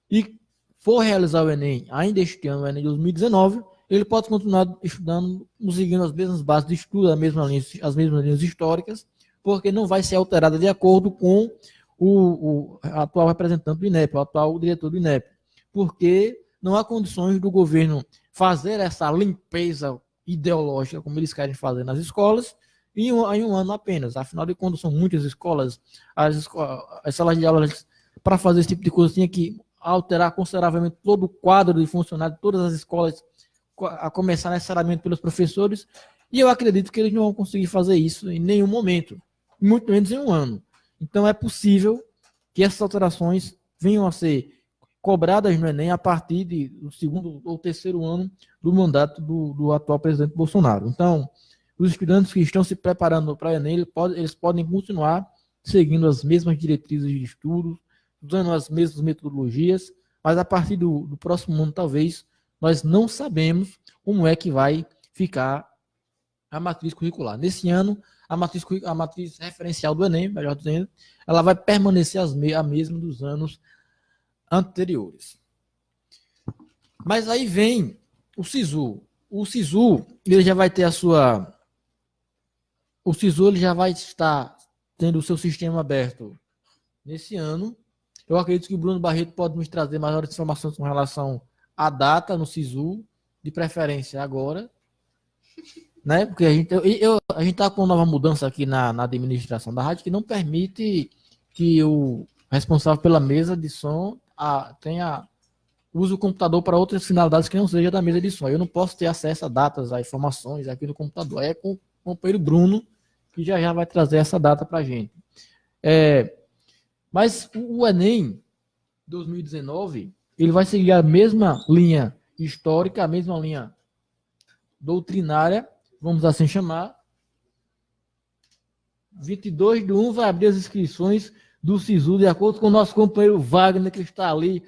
e for realizar o Enem ainda este ano, o Enem 2019, ele pode continuar estudando, seguindo as mesmas bases de estudo, as mesmas linhas históricas, porque não vai ser alterada de acordo com o atual representante do INEP, o atual diretor do INEP, porque não há condições do governo fazer essa limpeza ideológica, como eles querem fazer nas escolas, em um ano apenas. Afinal de contas, são muitas escolas, as salas de aula, para fazer esse tipo de coisa, tinha que alterar consideravelmente todo o quadro de funcionários de todas as escolas, a começar necessariamente pelos professores, e eu acredito que eles não vão conseguir fazer isso em nenhum momento, muito menos em um ano. Então é possível que essas alterações venham a ser cobradas no Enem a partir do segundo ou terceiro ano do mandato do atual presidente Bolsonaro. Então, os estudantes que estão se preparando para o Enem, eles podem continuar seguindo as mesmas diretrizes de estudo, usando as mesmas metodologias, mas a partir do próximo ano, talvez, nós não sabemos como é que vai ficar a matriz curricular. Nesse ano, a matriz referencial do Enem, melhor dizendo, ela vai permanecer a mesma dos anos anteriores. Mas aí vem o SISU. O SISU, ele já vai ter o SISU, ele já vai estar tendo o seu sistema aberto nesse ano. Eu acredito que o Bruno Barreto pode nos trazer maiores informações com relação à data no SISU, de preferência agora, né? Porque a gente está com uma nova mudança aqui na administração da rádio que não permite que o responsável pela mesa de som use o computador para outras finalidades que não seja da mesa de som. Eu não posso ter acesso a datas, a informações aqui no computador. É com o companheiro Bruno, que já vai trazer essa data para a gente. Mas o Enem 2019, ele vai seguir a mesma linha histórica, a mesma linha doutrinária, vamos assim chamar. 22/1 vai abrir as inscrições do SISU, de acordo com o nosso companheiro Wagner, que está ali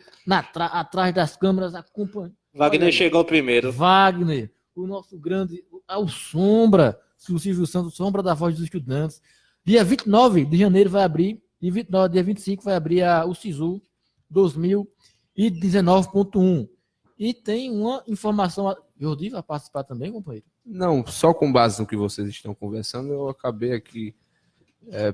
atrás das câmeras acompanhando. Wagner chegou primeiro. Wagner, o nosso grande, o Sombra, o Silvio Santos, Sombra da Voz dos Estudantes. Dia 29 de janeiro vai abrir, e dia 25 vai abrir o SISU 2019.1. E tem uma informação. Jordi vai participar também, companheiro? Não, só com base no que vocês estão conversando, eu acabei aqui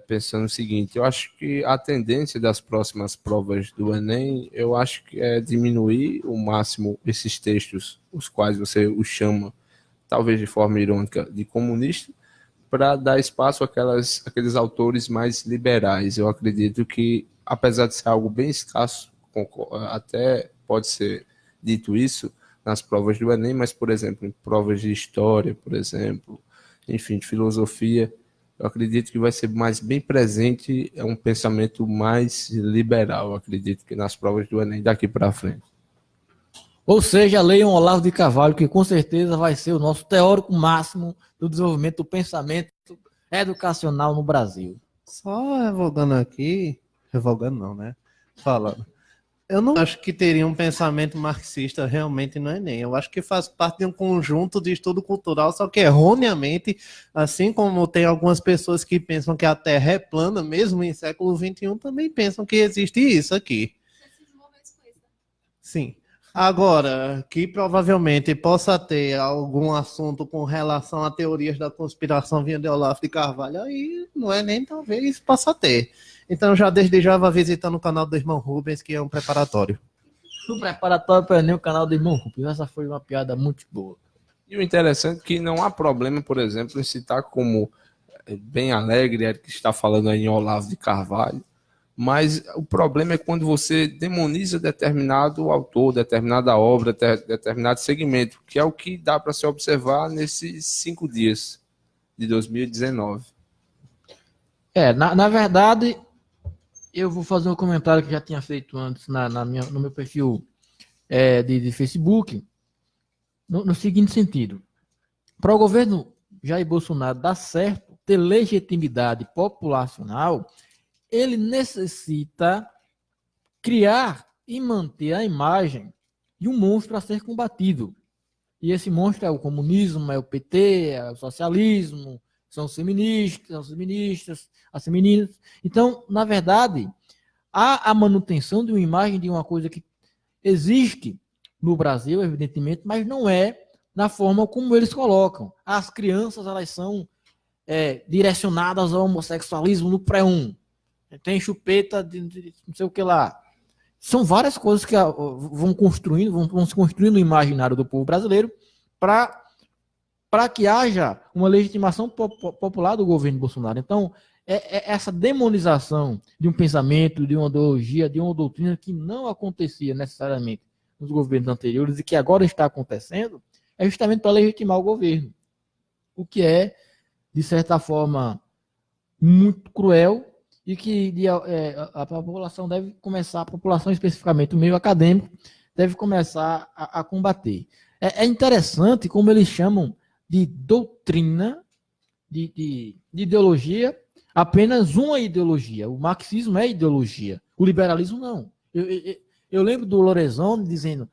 pensando o seguinte: eu acho que a tendência das próximas provas do Enem, eu acho que é diminuir o máximo esses textos, os quais você os chama, talvez de forma irônica, de comunista, para dar espaço àqueles autores mais liberais. Eu acredito que, apesar de ser algo bem escasso, até pode ser dito isso nas provas do Enem, mas, por exemplo, em provas de história, por exemplo, enfim, de filosofia, eu acredito que vai ser bem presente, um pensamento mais liberal, eu acredito que nas provas do Enem daqui para frente. Ou seja, leiam Olavo de Carvalho, que com certeza vai ser o nosso teórico máximo do desenvolvimento do pensamento educacional no Brasil. Só revogando aqui, revogando não, né? Falando. Eu não acho que teria um pensamento marxista realmente no Enem. Eu acho que faz parte de um conjunto de estudo cultural, só que erroneamente, assim como tem algumas pessoas que pensam que a Terra é plana, mesmo em século XXI, também pensam que existe isso aqui. Sim. Agora, que provavelmente possa ter algum assunto com relação a teorias da conspiração vinda de Olavo de Carvalho, aí no Enem talvez possa ter. Então, desde já, vá visitando o canal do irmão Rubens, que é um preparatório. O preparatório para o Enem, o canal do irmão Rubens. Essa foi uma piada muito boa. E o interessante é que não há problema, por exemplo, em citar como bem alegre, que está falando aí em Olavo de Carvalho, mas o problema é quando você demoniza determinado autor, determinada obra, determinado segmento, que é o que dá para se observar nesses 5 dias de 2019. Na verdade, eu vou fazer um comentário que já tinha feito antes no meu perfil de Facebook, no seguinte sentido. Para o governo Jair Bolsonaro dar certo, ter legitimidade populacional, ele necessita criar e manter a imagem de um monstro a ser combatido. E esse monstro é o comunismo, é o PT, é o socialismo, são os feministas, são as feministas, as femininas. Então, na verdade, há a manutenção de uma imagem de uma coisa que existe no Brasil, evidentemente, mas não é na forma como eles colocam. As crianças, elas são direcionadas ao homossexualismo no pré-1. Tem chupeta de não sei o que lá. São várias coisas que vão se construindo no imaginário do povo brasileiro para que haja uma legitimação popular do governo Bolsonaro. Então, essa demonização de um pensamento, de uma ideologia, de uma doutrina que não acontecia necessariamente nos governos anteriores e que agora está acontecendo, é justamente para legitimar o governo. O que é, de certa forma, muito cruel e que a população deve começar, a população especificamente o meio acadêmico, deve começar a combater. É interessante como eles chamam de doutrina, de ideologia, apenas uma ideologia. O marxismo é ideologia, o liberalismo não. Eu lembro do Lorenzoni dizendo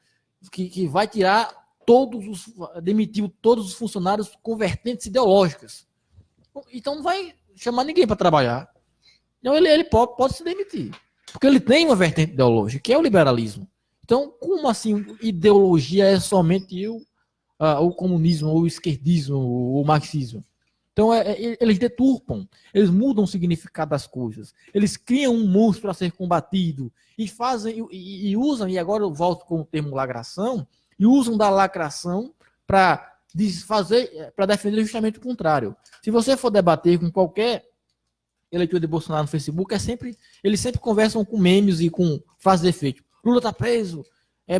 que vai tirar demitiu todos os funcionários com vertentes ideológicas. Então não vai chamar ninguém para trabalhar. Então ele pode se demitir, porque ele tem uma vertente ideológica, que é o liberalismo. Então, como assim ideologia é somente o comunismo, o esquerdismo, o marxismo? Então, eles deturpam, eles mudam o significado das coisas, eles criam um monstro a ser combatido e fazem e usam, e agora eu volto com o termo lacração, e usam da lacração para defender justamente o contrário. Se você for debater com qualquer eleitor de Bolsonaro no Facebook, eles sempre conversam com memes e com frases de efeito. Lula tá preso,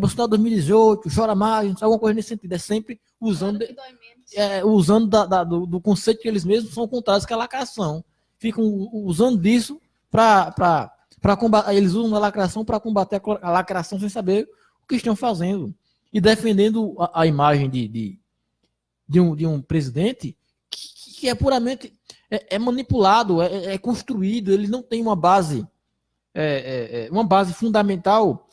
Bolsonaro 2018, chora mais, alguma coisa nesse sentido. É sempre usando do conceito que eles mesmos são contrários, que é a lacração. Ficam usando disso para combater. Eles usam a lacração para combater a lacração sem saber o que estão fazendo. E defendendo a imagem de um presidente que é puramente manipulado, é construído, ele não tem uma base fundamental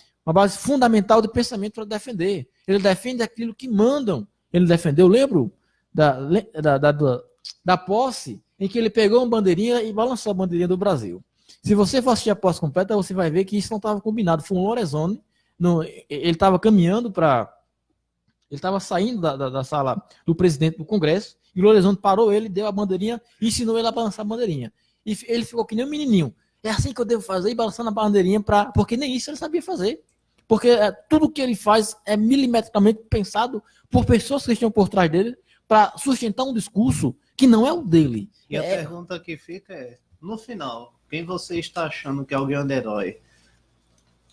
de pensamento para defender. Ele defende aquilo que mandam ele defender. Eu lembro da posse em que ele pegou uma bandeirinha e balançou a bandeirinha do Brasil. Se você for assistir a posse completa, você vai ver que isso não estava combinado. Foi um Lorenzoni. Ele estava caminhando ele estava saindo da sala do presidente do Congresso e o Lorenzoni parou ele, deu a bandeirinha e ensinou ele a balançar a bandeirinha. E ele ficou que nem um menininho. É assim que eu devo fazer, e balançando a bandeirinha, porque nem isso ele sabia fazer. Porque tudo que ele faz é milimetricamente pensado por pessoas que estão por trás dele para sustentar um discurso que não é o dele. E a pergunta que fica é, no final, quem você está achando que é o grande herói?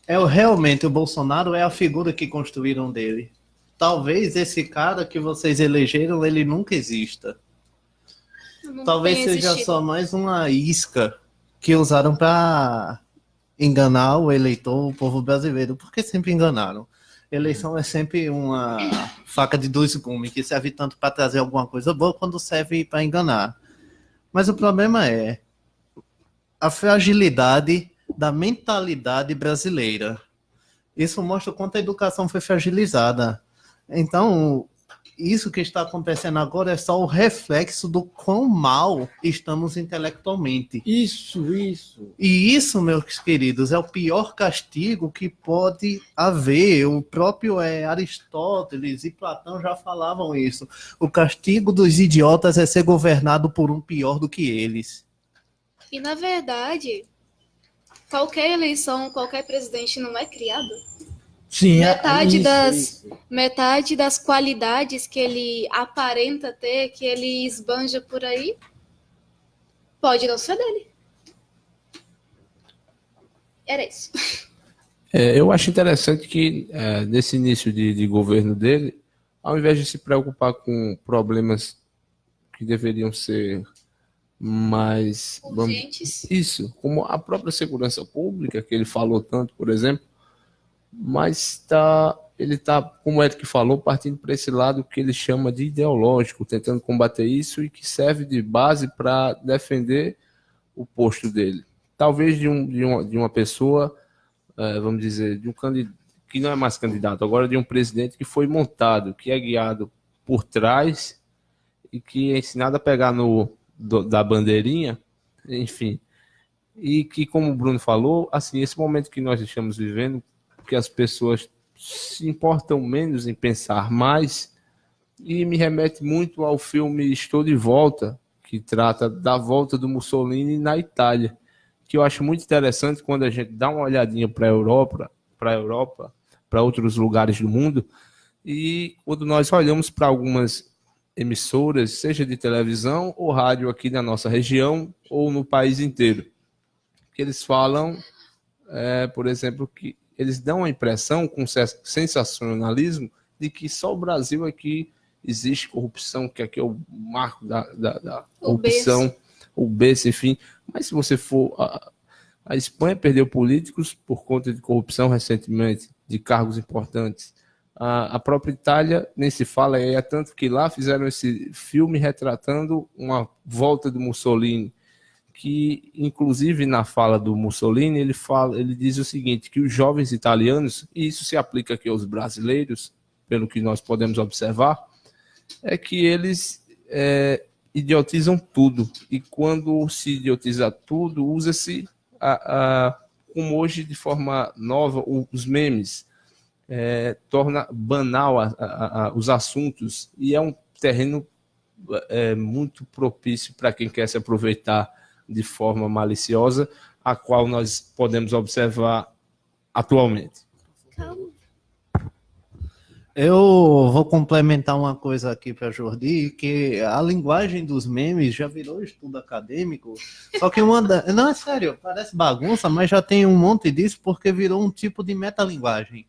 Realmente o Bolsonaro ou é a figura que construíram dele? Talvez esse cara que vocês elegeram, ele nunca exista. Talvez seja só mais uma isca que usaram para enganar o eleitor, o povo brasileiro, porque sempre enganaram. Eleição é sempre uma faca de dois gumes, que serve tanto para trazer alguma coisa boa, quanto serve para enganar. Mas o problema é a fragilidade da mentalidade brasileira. Isso mostra o quanto a educação foi fragilizada. Então, isso que está acontecendo agora é só o reflexo do quão mal estamos intelectualmente. Isso. E isso, meus queridos, é o pior castigo que pode haver. O próprio Aristóteles e Platão já falavam isso. O castigo dos idiotas é ser governado por um pior do que eles. E, na verdade, qualquer eleição, qualquer presidente não é criado. Sim, metade das qualidades que ele aparenta ter, que ele esbanja por aí, pode não ser dele. Era isso. Eu acho interessante que nesse início de governo dele, ao invés de se preocupar com problemas que deveriam ser mais urgentes, como a própria segurança pública, que ele falou tanto, por exemplo, mas ele está, como o Eric falou, partindo para esse lado que ele chama de ideológico, tentando combater isso e que serve de base para defender o posto dele. Talvez de uma pessoa, vamos dizer, de um candidato que não é mais candidato, agora de um presidente que foi montado, que é guiado por trás e que é ensinado a pegar da bandeirinha, enfim. E que, como o Bruno falou, assim, esse momento que nós estamos vivendo, que as pessoas se importam menos em pensar mais, e me remete muito ao filme Estou de Volta, que trata da volta do Mussolini na Itália, que eu acho muito interessante quando a gente dá uma olhadinha para a Europa, para outros lugares do mundo, e quando nós olhamos para algumas emissoras, seja de televisão ou rádio aqui na nossa região ou no país inteiro, que eles falam, por exemplo, que eles dão a impressão, com sensacionalismo, de que só o Brasil aqui existe corrupção, que aqui é o marco da corrupção, o berço, enfim. Mas se você for... A Espanha perdeu políticos por conta de corrupção recentemente, de cargos importantes. A própria Itália nem se fala, é tanto que lá fizeram esse filme retratando uma volta do Mussolini, que inclusive na fala do Mussolini ele diz o seguinte, que os jovens italianos, e isso se aplica aqui aos brasileiros, pelo que nós podemos observar, é que eles idiotizam tudo, e quando se idiotiza tudo, usa-se como hoje de forma nova os memes, torna banal os assuntos, e é um terreno muito propício para quem quer se aproveitar de forma maliciosa, a qual nós podemos observar atualmente. Eu vou complementar uma coisa aqui para Jordi, que a linguagem dos memes já virou estudo acadêmico, só que não, é sério, parece bagunça, mas já tem um monte disso porque virou um tipo de metalinguagem.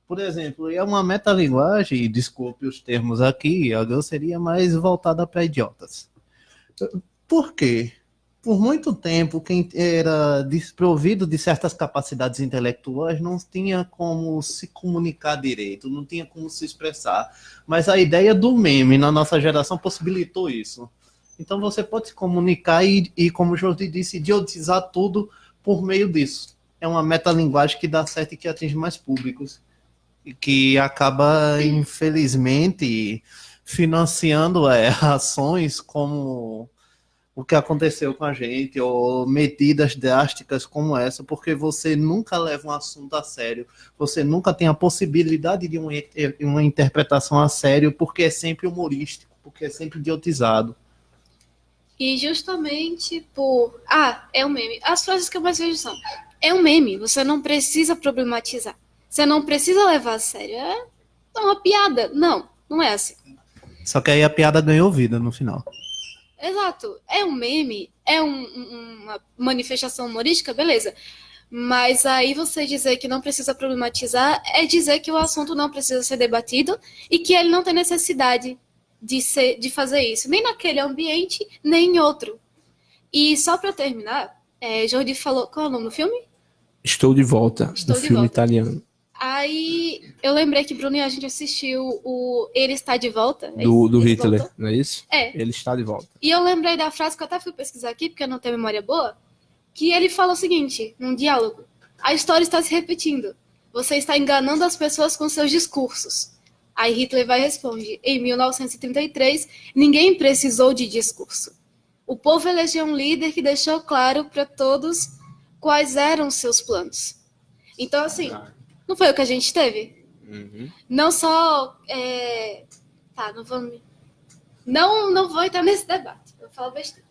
Por exemplo, é uma metalinguagem, desculpe os termos aqui, eu seria mais voltada para idiotas. Por quê? Por muito tempo, quem era desprovido de certas capacidades intelectuais não tinha como se comunicar direito, não tinha como se expressar. Mas a ideia do meme na nossa geração possibilitou isso. Então você pode se comunicar e como o Jordi disse, idiotizar tudo por meio disso. É uma metalinguagem que dá certo e que atinge mais públicos. E que acaba, infelizmente, financiando ações como o que aconteceu com a gente, ou medidas drásticas como essa, porque você nunca leva um assunto a sério, você nunca tem a possibilidade de uma interpretação a sério, porque é sempre humorístico, porque é sempre idiotizado. E justamente por... é um meme. As frases que eu mais vejo são: é um meme, você não precisa problematizar. Você não precisa levar a sério. É uma piada. Não é assim. Só que aí a piada ganhou vida no final. Exato. É um meme, é uma manifestação humorística, beleza. Mas aí você dizer que não precisa problematizar é dizer que o assunto não precisa ser debatido e que ele não tem necessidade de fazer isso, nem naquele ambiente, nem em outro. E só para terminar, Jordi falou... Qual é o nome do filme? Estou de volta, do filme italiano. Aí eu lembrei que, Bruno, e a gente assistiu o Ele Está de Volta. Do Hitler, não é isso? Ele está de volta. E eu lembrei da frase que eu até fui pesquisar aqui, porque eu não tenho memória boa, que ele fala o seguinte, num diálogo: a história está se repetindo. Você está enganando as pessoas com seus discursos. Aí Hitler vai e responde: em 1933, ninguém precisou de discurso. O povo elegeu um líder que deixou claro para todos quais eram seus planos. Então, assim... Não foi o que a gente teve? Uhum. Não só... Não vou entrar nesse debate. Eu falo besteira.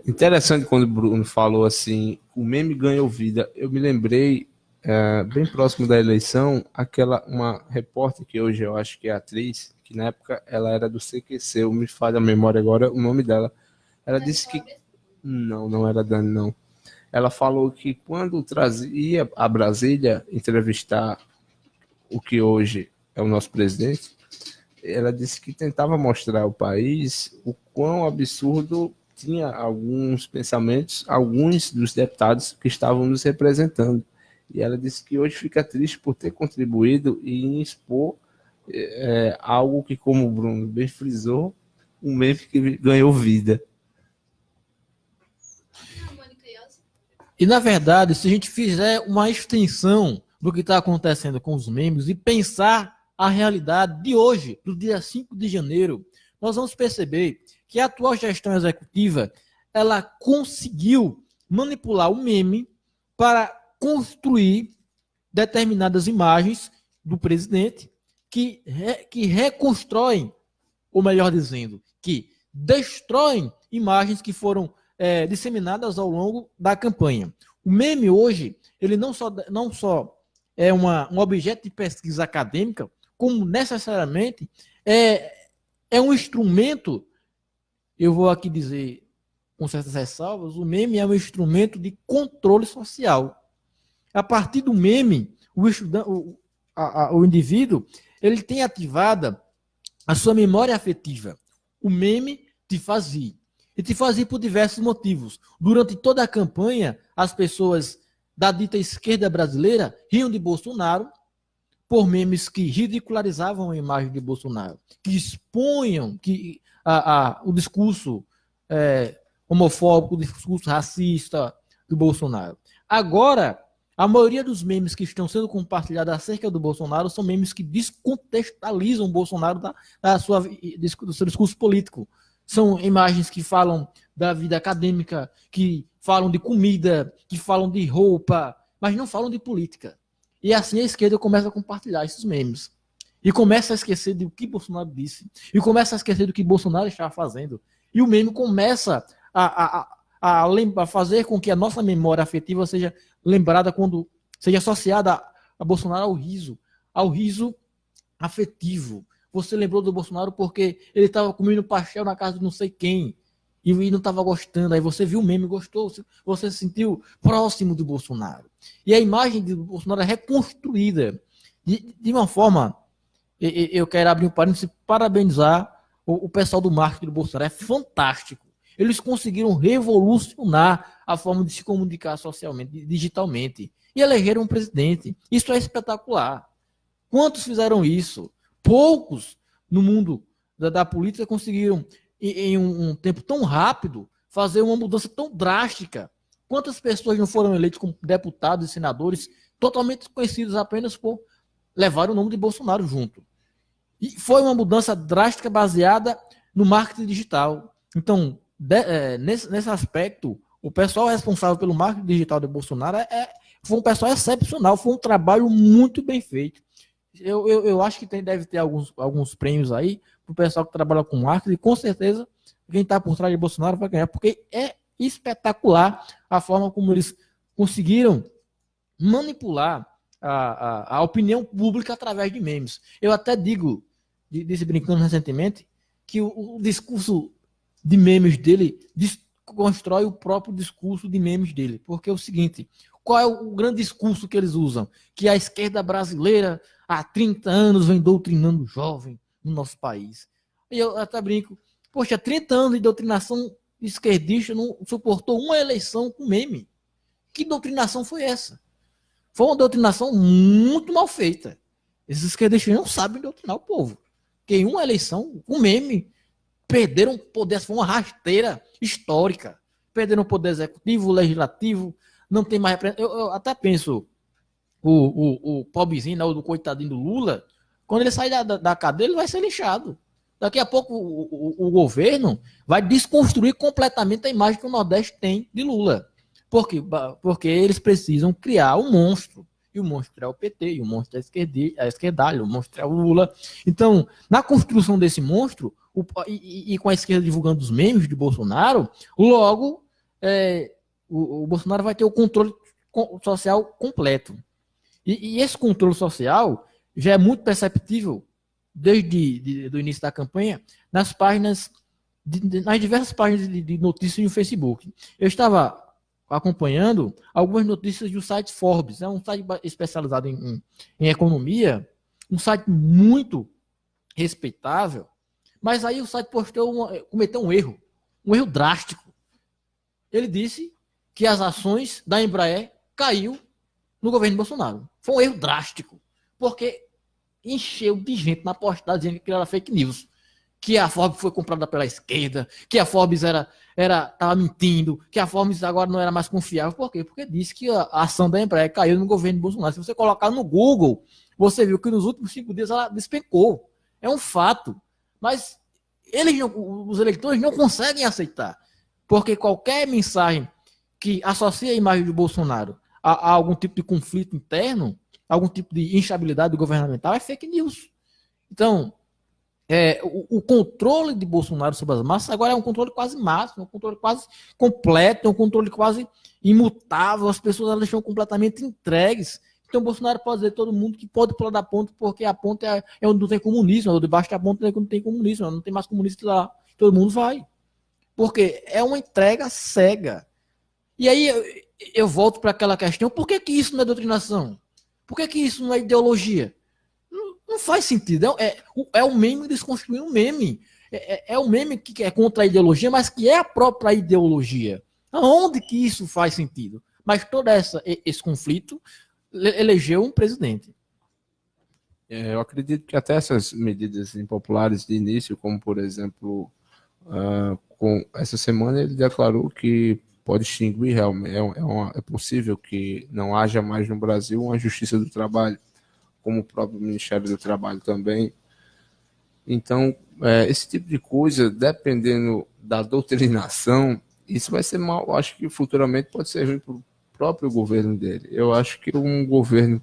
Interessante quando o Bruno falou assim, o meme ganhou vida. Eu me lembrei, bem próximo da eleição, uma repórter que hoje eu acho que é atriz, que na época ela era do CQC, eu me falha a memória agora, o nome dela. Ela disse que... Não era Dani, não. Ela falou que quando ia a Brasília entrevistar o que hoje é o nosso presidente, ela disse que tentava mostrar ao país o quão absurdo tinha alguns pensamentos, alguns dos deputados que estavam nos representando. E ela disse que hoje fica triste por ter contribuído em expor algo que, como o Bruno bem frisou, um meme que ganhou vida. E, na verdade, se a gente fizer uma extensão do que está acontecendo com os memes e pensar a realidade de hoje, do dia 5 de janeiro, nós vamos perceber que a atual gestão executiva, ela conseguiu manipular o meme para construir determinadas imagens do presidente que reconstroem, ou melhor dizendo, que destroem imagens que foram disseminadas ao longo da campanha. O meme hoje, ele não só é um objeto de pesquisa acadêmica, como necessariamente é um instrumento, eu vou aqui dizer com certas ressalvas, o meme é um instrumento de controle social. A partir do meme, o indivíduo, ele tem ativada a sua memória afetiva. O meme te faz rir. E te fazia por diversos motivos. Durante toda a campanha, as pessoas da dita esquerda brasileira riam de Bolsonaro por memes que ridicularizavam a imagem de Bolsonaro, que expunham o discurso homofóbico, o discurso racista do Bolsonaro. Agora, a maioria dos memes que estão sendo compartilhados acerca do Bolsonaro são memes que descontextualizam o Bolsonaro do seu discurso político. São imagens que falam da vida acadêmica, que falam de comida, que falam de roupa, mas não falam de política. E assim a esquerda começa a compartilhar esses memes. E começa a esquecer do que Bolsonaro disse. E começa a esquecer do que Bolsonaro estava fazendo. E o meme começa a fazer com que a nossa memória afetiva seja lembrada quando seja associada a Bolsonaro ao riso afetivo. Você lembrou do Bolsonaro porque ele estava comendo pastel na casa de não sei quem e não estava gostando. Aí você viu o meme e gostou. Você se sentiu próximo do Bolsonaro. E a imagem do Bolsonaro é reconstruída de uma forma. Eu quero abrir um parênteses e parabenizar o pessoal do marketing do Bolsonaro. É fantástico. Eles conseguiram revolucionar a forma de se comunicar socialmente, digitalmente. E elegeram um presidente. Isso é espetacular. Quantos fizeram isso? Poucos no mundo da política conseguiram, em um tempo tão rápido, fazer uma mudança tão drástica. Quantas pessoas não foram eleitas como deputados e senadores totalmente conhecidos apenas por levar o nome de Bolsonaro junto? E foi uma mudança drástica baseada no marketing digital. Então, nesse aspecto, o pessoal responsável pelo marketing digital de Bolsonaro foi um pessoal excepcional, foi um trabalho muito bem feito. Eu acho que deve ter alguns prêmios aí para o pessoal que trabalha com marketing, e com certeza quem está por trás de Bolsonaro vai ganhar, porque é espetacular a forma como eles conseguiram manipular a opinião pública através de memes. Eu até disse brincando recentemente, que o discurso de memes dele constrói o próprio discurso de memes dele, porque é o seguinte: qual é o grande discurso que eles usam? Que a esquerda brasileira há 30 anos vem doutrinando o jovem no nosso país. E eu até brinco, poxa, 30 anos de doutrinação esquerdista não suportou uma eleição com meme. Que doutrinação foi essa? Foi uma doutrinação muito mal feita. Esses esquerdistas não sabem doutrinar o povo. Porque em uma eleição, com meme, perderam poder, foi uma rasteira histórica. Perderam o poder executivo, legislativo, não tem mais representação. Eu até penso, o pobrezinho, o do coitadinho do Lula, quando ele sair da cadeia, ele vai ser lixado. Daqui a pouco o governo vai desconstruir completamente a imagem que o Nordeste tem de Lula. Por quê? Porque eles precisam criar um monstro. E o monstro é o PT, e o monstro é a esquerdalha, o monstro é o Lula. Então, na construção desse monstro, e com a esquerda divulgando os memes de Bolsonaro, logo o Bolsonaro vai ter o controle social completo. E esse controle social já é muito perceptível desde o início da campanha nas páginas, nas diversas páginas de notícias no Facebook. Eu estava acompanhando algumas notícias do site Forbes, é um site especializado em economia, um site muito respeitável, mas aí o site cometeu um erro drástico. Ele disse que as ações da Embraer caiu no governo Bolsonaro. Foi um erro drástico, porque encheu de gente na postagem dizendo que era fake news, que a Forbes foi comprada pela esquerda, que a Forbes estava mentindo, que a Forbes agora não era mais confiável. Por quê? Porque disse que a ação da Embraer caiu no governo Bolsonaro. Se você colocar no Google, você viu que nos últimos 5 dias ela despencou. É um fato. Mas os eleitores não conseguem aceitar, porque qualquer mensagem que associa a imagem de Bolsonaro a algum tipo de conflito interno, algum tipo de instabilidade governamental, é fake news. Então, o controle de Bolsonaro sobre as massas agora é um controle quase máximo, um controle quase completo, um controle quase imutável. As pessoas elas estão completamente entregues. Então, Bolsonaro pode dizer a todo mundo que pode pular da ponte, porque a ponte é onde não tem comunismo, onde debaixo da ponte é onde não tem comunismo, não tem mais comunista lá. Todo mundo vai. Porque é uma entrega cega. E aí eu volto para aquela questão: por que isso não é doutrinação? Por que isso não é ideologia? Não faz sentido. É o meme desconstruindo um meme. É um meme que é contra a ideologia, mas que é a própria ideologia. Aonde que isso faz sentido? Mas todo esse conflito elegeu um presidente. Eu acredito que até essas medidas impopulares de início, como por exemplo, com essa semana ele declarou que pode extinguir realmente, é possível que não haja mais no Brasil uma justiça do trabalho, como o próprio Ministério do Trabalho também. Então, esse tipo de coisa, dependendo da doutrinação, isso vai ser mal. Acho que futuramente pode servir para o próprio governo dele. Eu acho que um governo,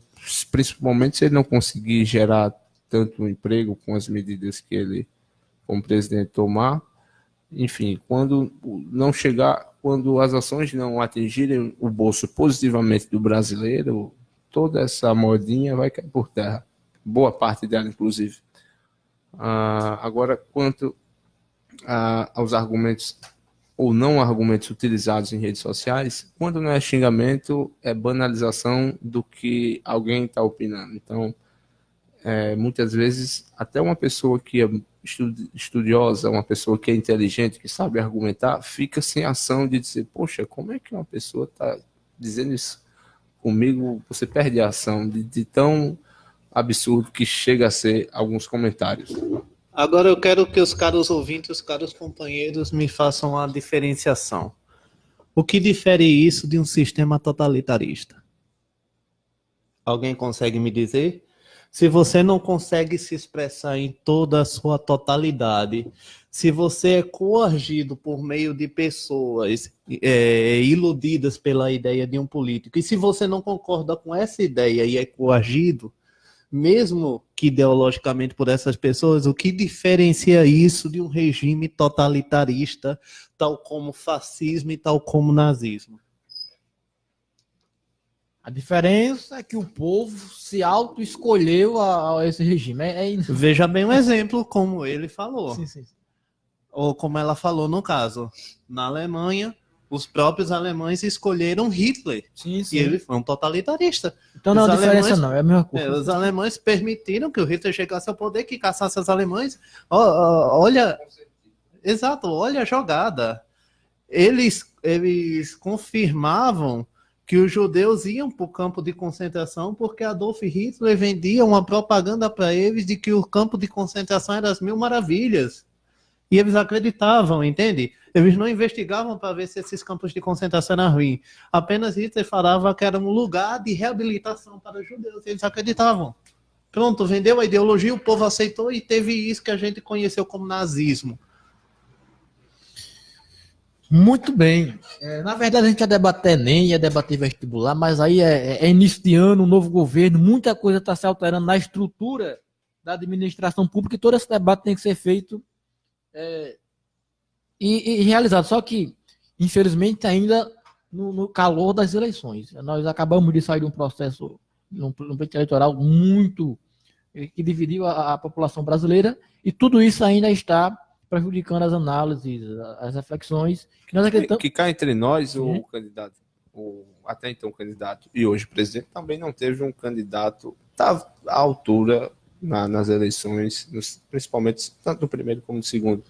principalmente se ele não conseguir gerar tanto emprego com as medidas que ele, como presidente, tomar, enfim, quando as ações não atingirem o bolso positivamente do brasileiro, toda essa modinha vai cair por terra. Boa parte dela, inclusive. Agora, quanto aos argumentos ou não argumentos utilizados em redes sociais, quando não é xingamento, é banalização do que alguém está opinando. Então, muitas vezes, até uma pessoa que é estudiosa, uma pessoa que é inteligente, que sabe argumentar, fica sem ação de dizer, poxa, como é que uma pessoa está dizendo isso comigo? Você perde a ação de tão absurdo que chega a ser alguns comentários. Agora eu quero que os caros ouvintes, os caros companheiros me façam a diferenciação. O que difere isso de um sistema totalitarista? Alguém consegue me dizer? Se você não consegue se expressar em toda a sua totalidade, se você é coagido por meio de pessoas iludidas pela ideia de um político, e se você não concorda com essa ideia e é coagido, mesmo que ideologicamente por essas pessoas, o que diferencia isso de um regime totalitarista, tal como fascismo e tal como nazismo? A diferença é que o povo se auto-escolheu a esse regime. Veja bem um exemplo, como ele falou. Sim. Ou como ela falou no caso. Na Alemanha, os próprios alemães escolheram Hitler. Sim. E ele foi um totalitarista. Então não é diferença não, é a mesma coisa. Os alemães permitiram que o Hitler chegasse ao poder, que caçasse os alemães. Olha... Exato, olha a jogada. Eles confirmavam que os judeus iam para o campo de concentração porque Adolf Hitler vendia uma propaganda para eles de que o campo de concentração era as mil maravilhas. E eles acreditavam, entende? Eles não investigavam para ver se esses campos de concentração eram ruins. Apenas Hitler falava que era um lugar de reabilitação para os judeus. Eles acreditavam. Pronto, vendeu a ideologia, o povo aceitou e teve isso que a gente conheceu como nazismo. Muito bem. Na verdade, a gente ia debater Enem, ia debater vestibular, mas aí é início de ano, um novo governo, muita coisa está se alterando na estrutura da administração pública e todo esse debate tem que ser feito e realizado. Só que, infelizmente, ainda no calor das eleições. Nós acabamos de sair de um processo, um pleito eleitoral muito que dividiu a população brasileira e tudo isso ainda está prejudicando as análises, as reflexões. Que cá entre nós, o candidato, até então candidato e hoje presidente, também não teve um candidato à altura nas eleições, principalmente tanto no primeiro como no segundo,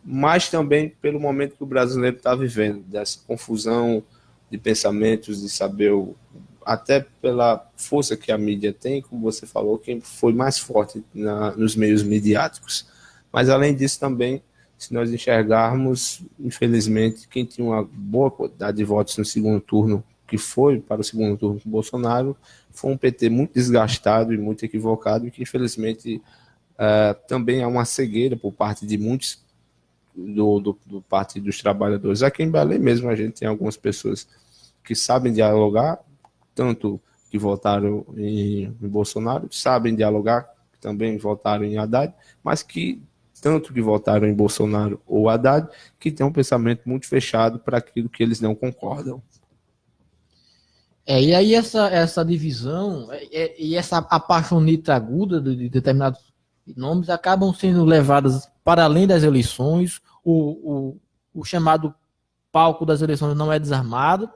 mas também pelo momento que o brasileiro está vivendo, dessa confusão de pensamentos, de saber, até pela força que a mídia tem, como você falou, quem foi mais forte nos meios midiáticos. Mas além disso também, se nós enxergarmos, infelizmente, quem tinha uma boa quantidade de votos no segundo turno, que foi para o segundo turno com o Bolsonaro, foi um PT muito desgastado e muito equivocado, e que infelizmente também há uma cegueira por parte de muitos do Partido dos Trabalhadores. Aqui em Belém mesmo a gente tem algumas pessoas que sabem dialogar, tanto que votaram em Bolsonaro, sabem dialogar, que também votaram em Haddad, mas que tanto que votaram em Bolsonaro ou Haddad, que tem um pensamento muito fechado para aquilo que eles não concordam. E aí essa divisão e essa apaixonite aguda de determinados nomes acabam sendo levadas para além das eleições, o chamado palco das eleições não é desarmado,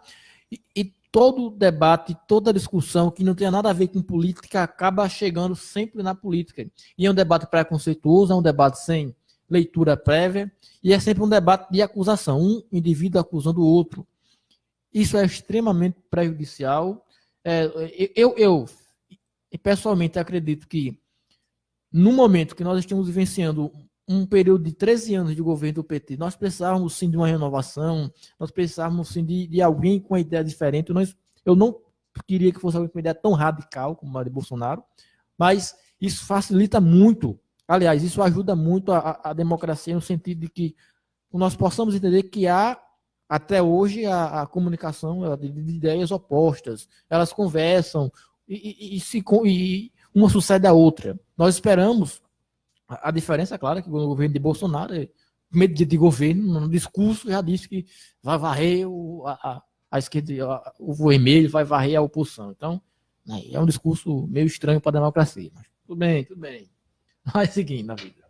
e todo debate, toda discussão que não tenha nada a ver com política acaba chegando sempre na política. E é um debate preconceituoso, é um debate sem leitura prévia, e é sempre um debate de acusação, um indivíduo acusando o outro. Isso é extremamente prejudicial. Eu pessoalmente acredito que no momento que nós estamos vivenciando um período de 13 anos de governo do PT, nós precisávamos sim de uma renovação, nós precisávamos sim de alguém com uma ideia diferente. Eu não queria que fosse alguém com uma ideia tão radical como a de Bolsonaro, mas isso facilita muito, aliás, isso ajuda muito a democracia no sentido de que nós possamos entender que há, até hoje, a comunicação de ideias opostas, elas conversam e uma sucede a outra. Nós esperamos. A diferença, claro, é que o governo de Bolsonaro, meio de governo, no discurso, já disse que vai varrer a esquerda, o vermelho vai varrer a oposição. Então, é um discurso meio estranho para a democracia. Mas tudo bem. Vai seguindo na vida.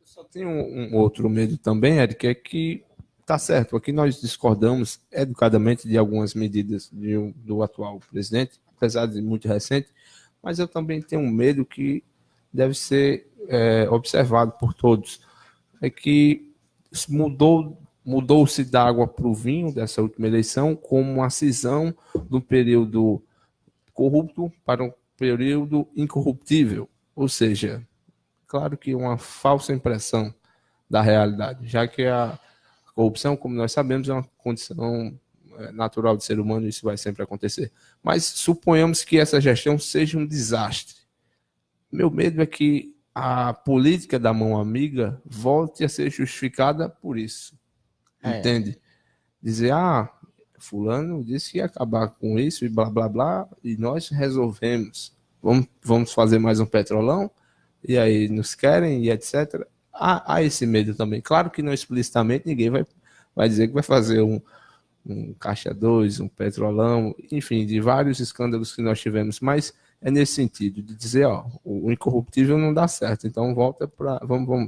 Só tem um outro medo também, Eric, é que tá certo, aqui nós discordamos educadamente de algumas medidas do atual presidente, apesar de muito recente, mas eu também tenho um medo que deve ser observado por todos, é que mudou-se da água para o vinho dessa última eleição como uma cisão do período corrupto para um período incorruptível, ou seja, claro que uma falsa impressão da realidade, já que a corrupção, como nós sabemos, é uma condição natural do ser humano e isso vai sempre acontecer. Mas suponhamos que essa gestão seja um desastre. Meu medo é que a política da mão amiga volte a ser justificada por isso. Entende? Dizer, fulano disse que ia acabar com isso e blá, blá, blá, e nós resolvemos. Vamos fazer mais um petrolão, e aí nos querem, e etc. Há esse medo também. Claro que não explicitamente ninguém vai dizer que vai fazer um Caixa 2, um petrolão, enfim, de vários escândalos que nós tivemos, mas é nesse sentido, de dizer, o incorruptível não dá certo, então vamos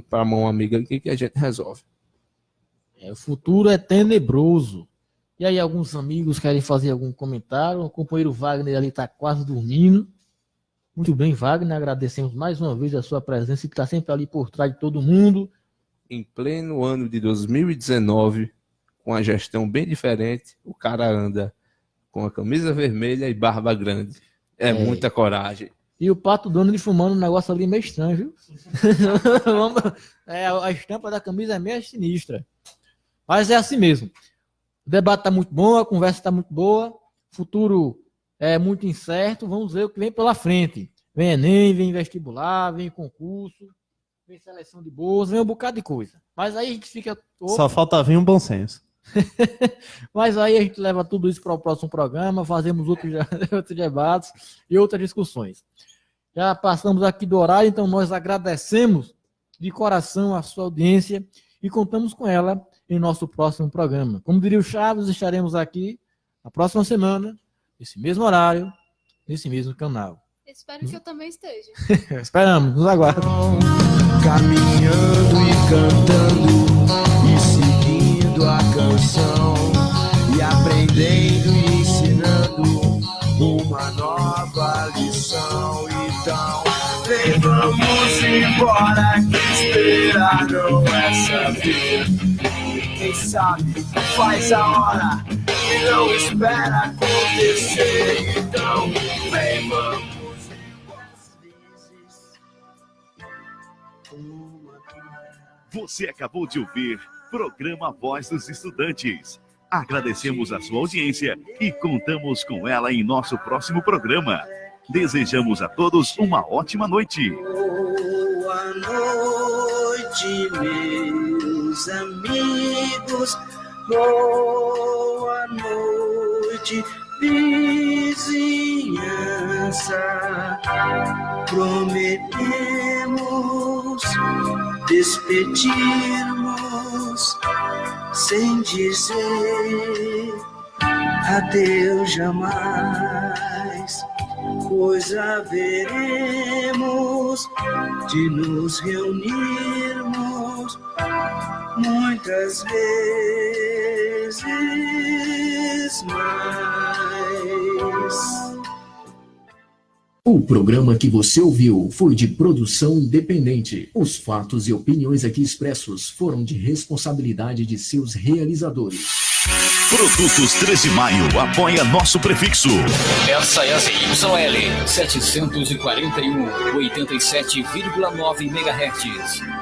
para a mão amiga aqui que a gente resolve. O futuro é tenebroso. E aí alguns amigos querem fazer algum comentário, o companheiro Wagner ali está quase dormindo. Muito bem, Wagner, agradecemos mais uma vez a sua presença, que está sempre ali por trás de todo mundo. Em pleno ano de 2019, com a gestão bem diferente, o cara anda com a camisa vermelha e barba grande. Muita coragem. E o Pato Donald fumando um negócio ali meio estranho, viu? A estampa da camisa é meio sinistra. Mas é assim mesmo. O debate está muito bom, a conversa está muito boa, o futuro é muito incerto, vamos ver o que vem pela frente. Vem Enem, vem vestibular, vem concurso, vem seleção de bolsa, vem um bocado de coisa. Mas aí a gente fica... Só falta vir um bom senso. Mas aí a gente leva tudo isso para o próximo programa, fazemos outros debates e outras discussões. Já passamos aqui do horário, então nós agradecemos de coração a sua audiência e contamos com ela em nosso próximo programa. Como diria o Chaves, estaremos aqui na próxima semana, nesse mesmo horário, nesse mesmo canal. Espero que eu também esteja. Esperamos, nos aguardem. Caminhando e cantando e seguindo a canção e aprendendo e ensinando uma nova lição. Então, vem, vamos embora, que esperar não é saber. Quem sabe faz a hora e não espera acontecer. Então, vem, vamos. Você acabou de ouvir Programa Voz dos Estudantes. Agradecemos a sua audiência e contamos com ela em nosso próximo programa. Desejamos a todos uma ótima noite. Boa noite, meus amigos. Boa noite, vizinhança. Prometemos despedirmos sem dizer adeus jamais, pois haveremos de nos reunirmos muitas vezes mais. O programa que você ouviu foi de produção independente. Os fatos e opiniões aqui expressos foram de responsabilidade de seus realizadores. Produtos 13 de Maio apoia nosso prefixo. Essa é a ZYL 741, 87,9 MHz.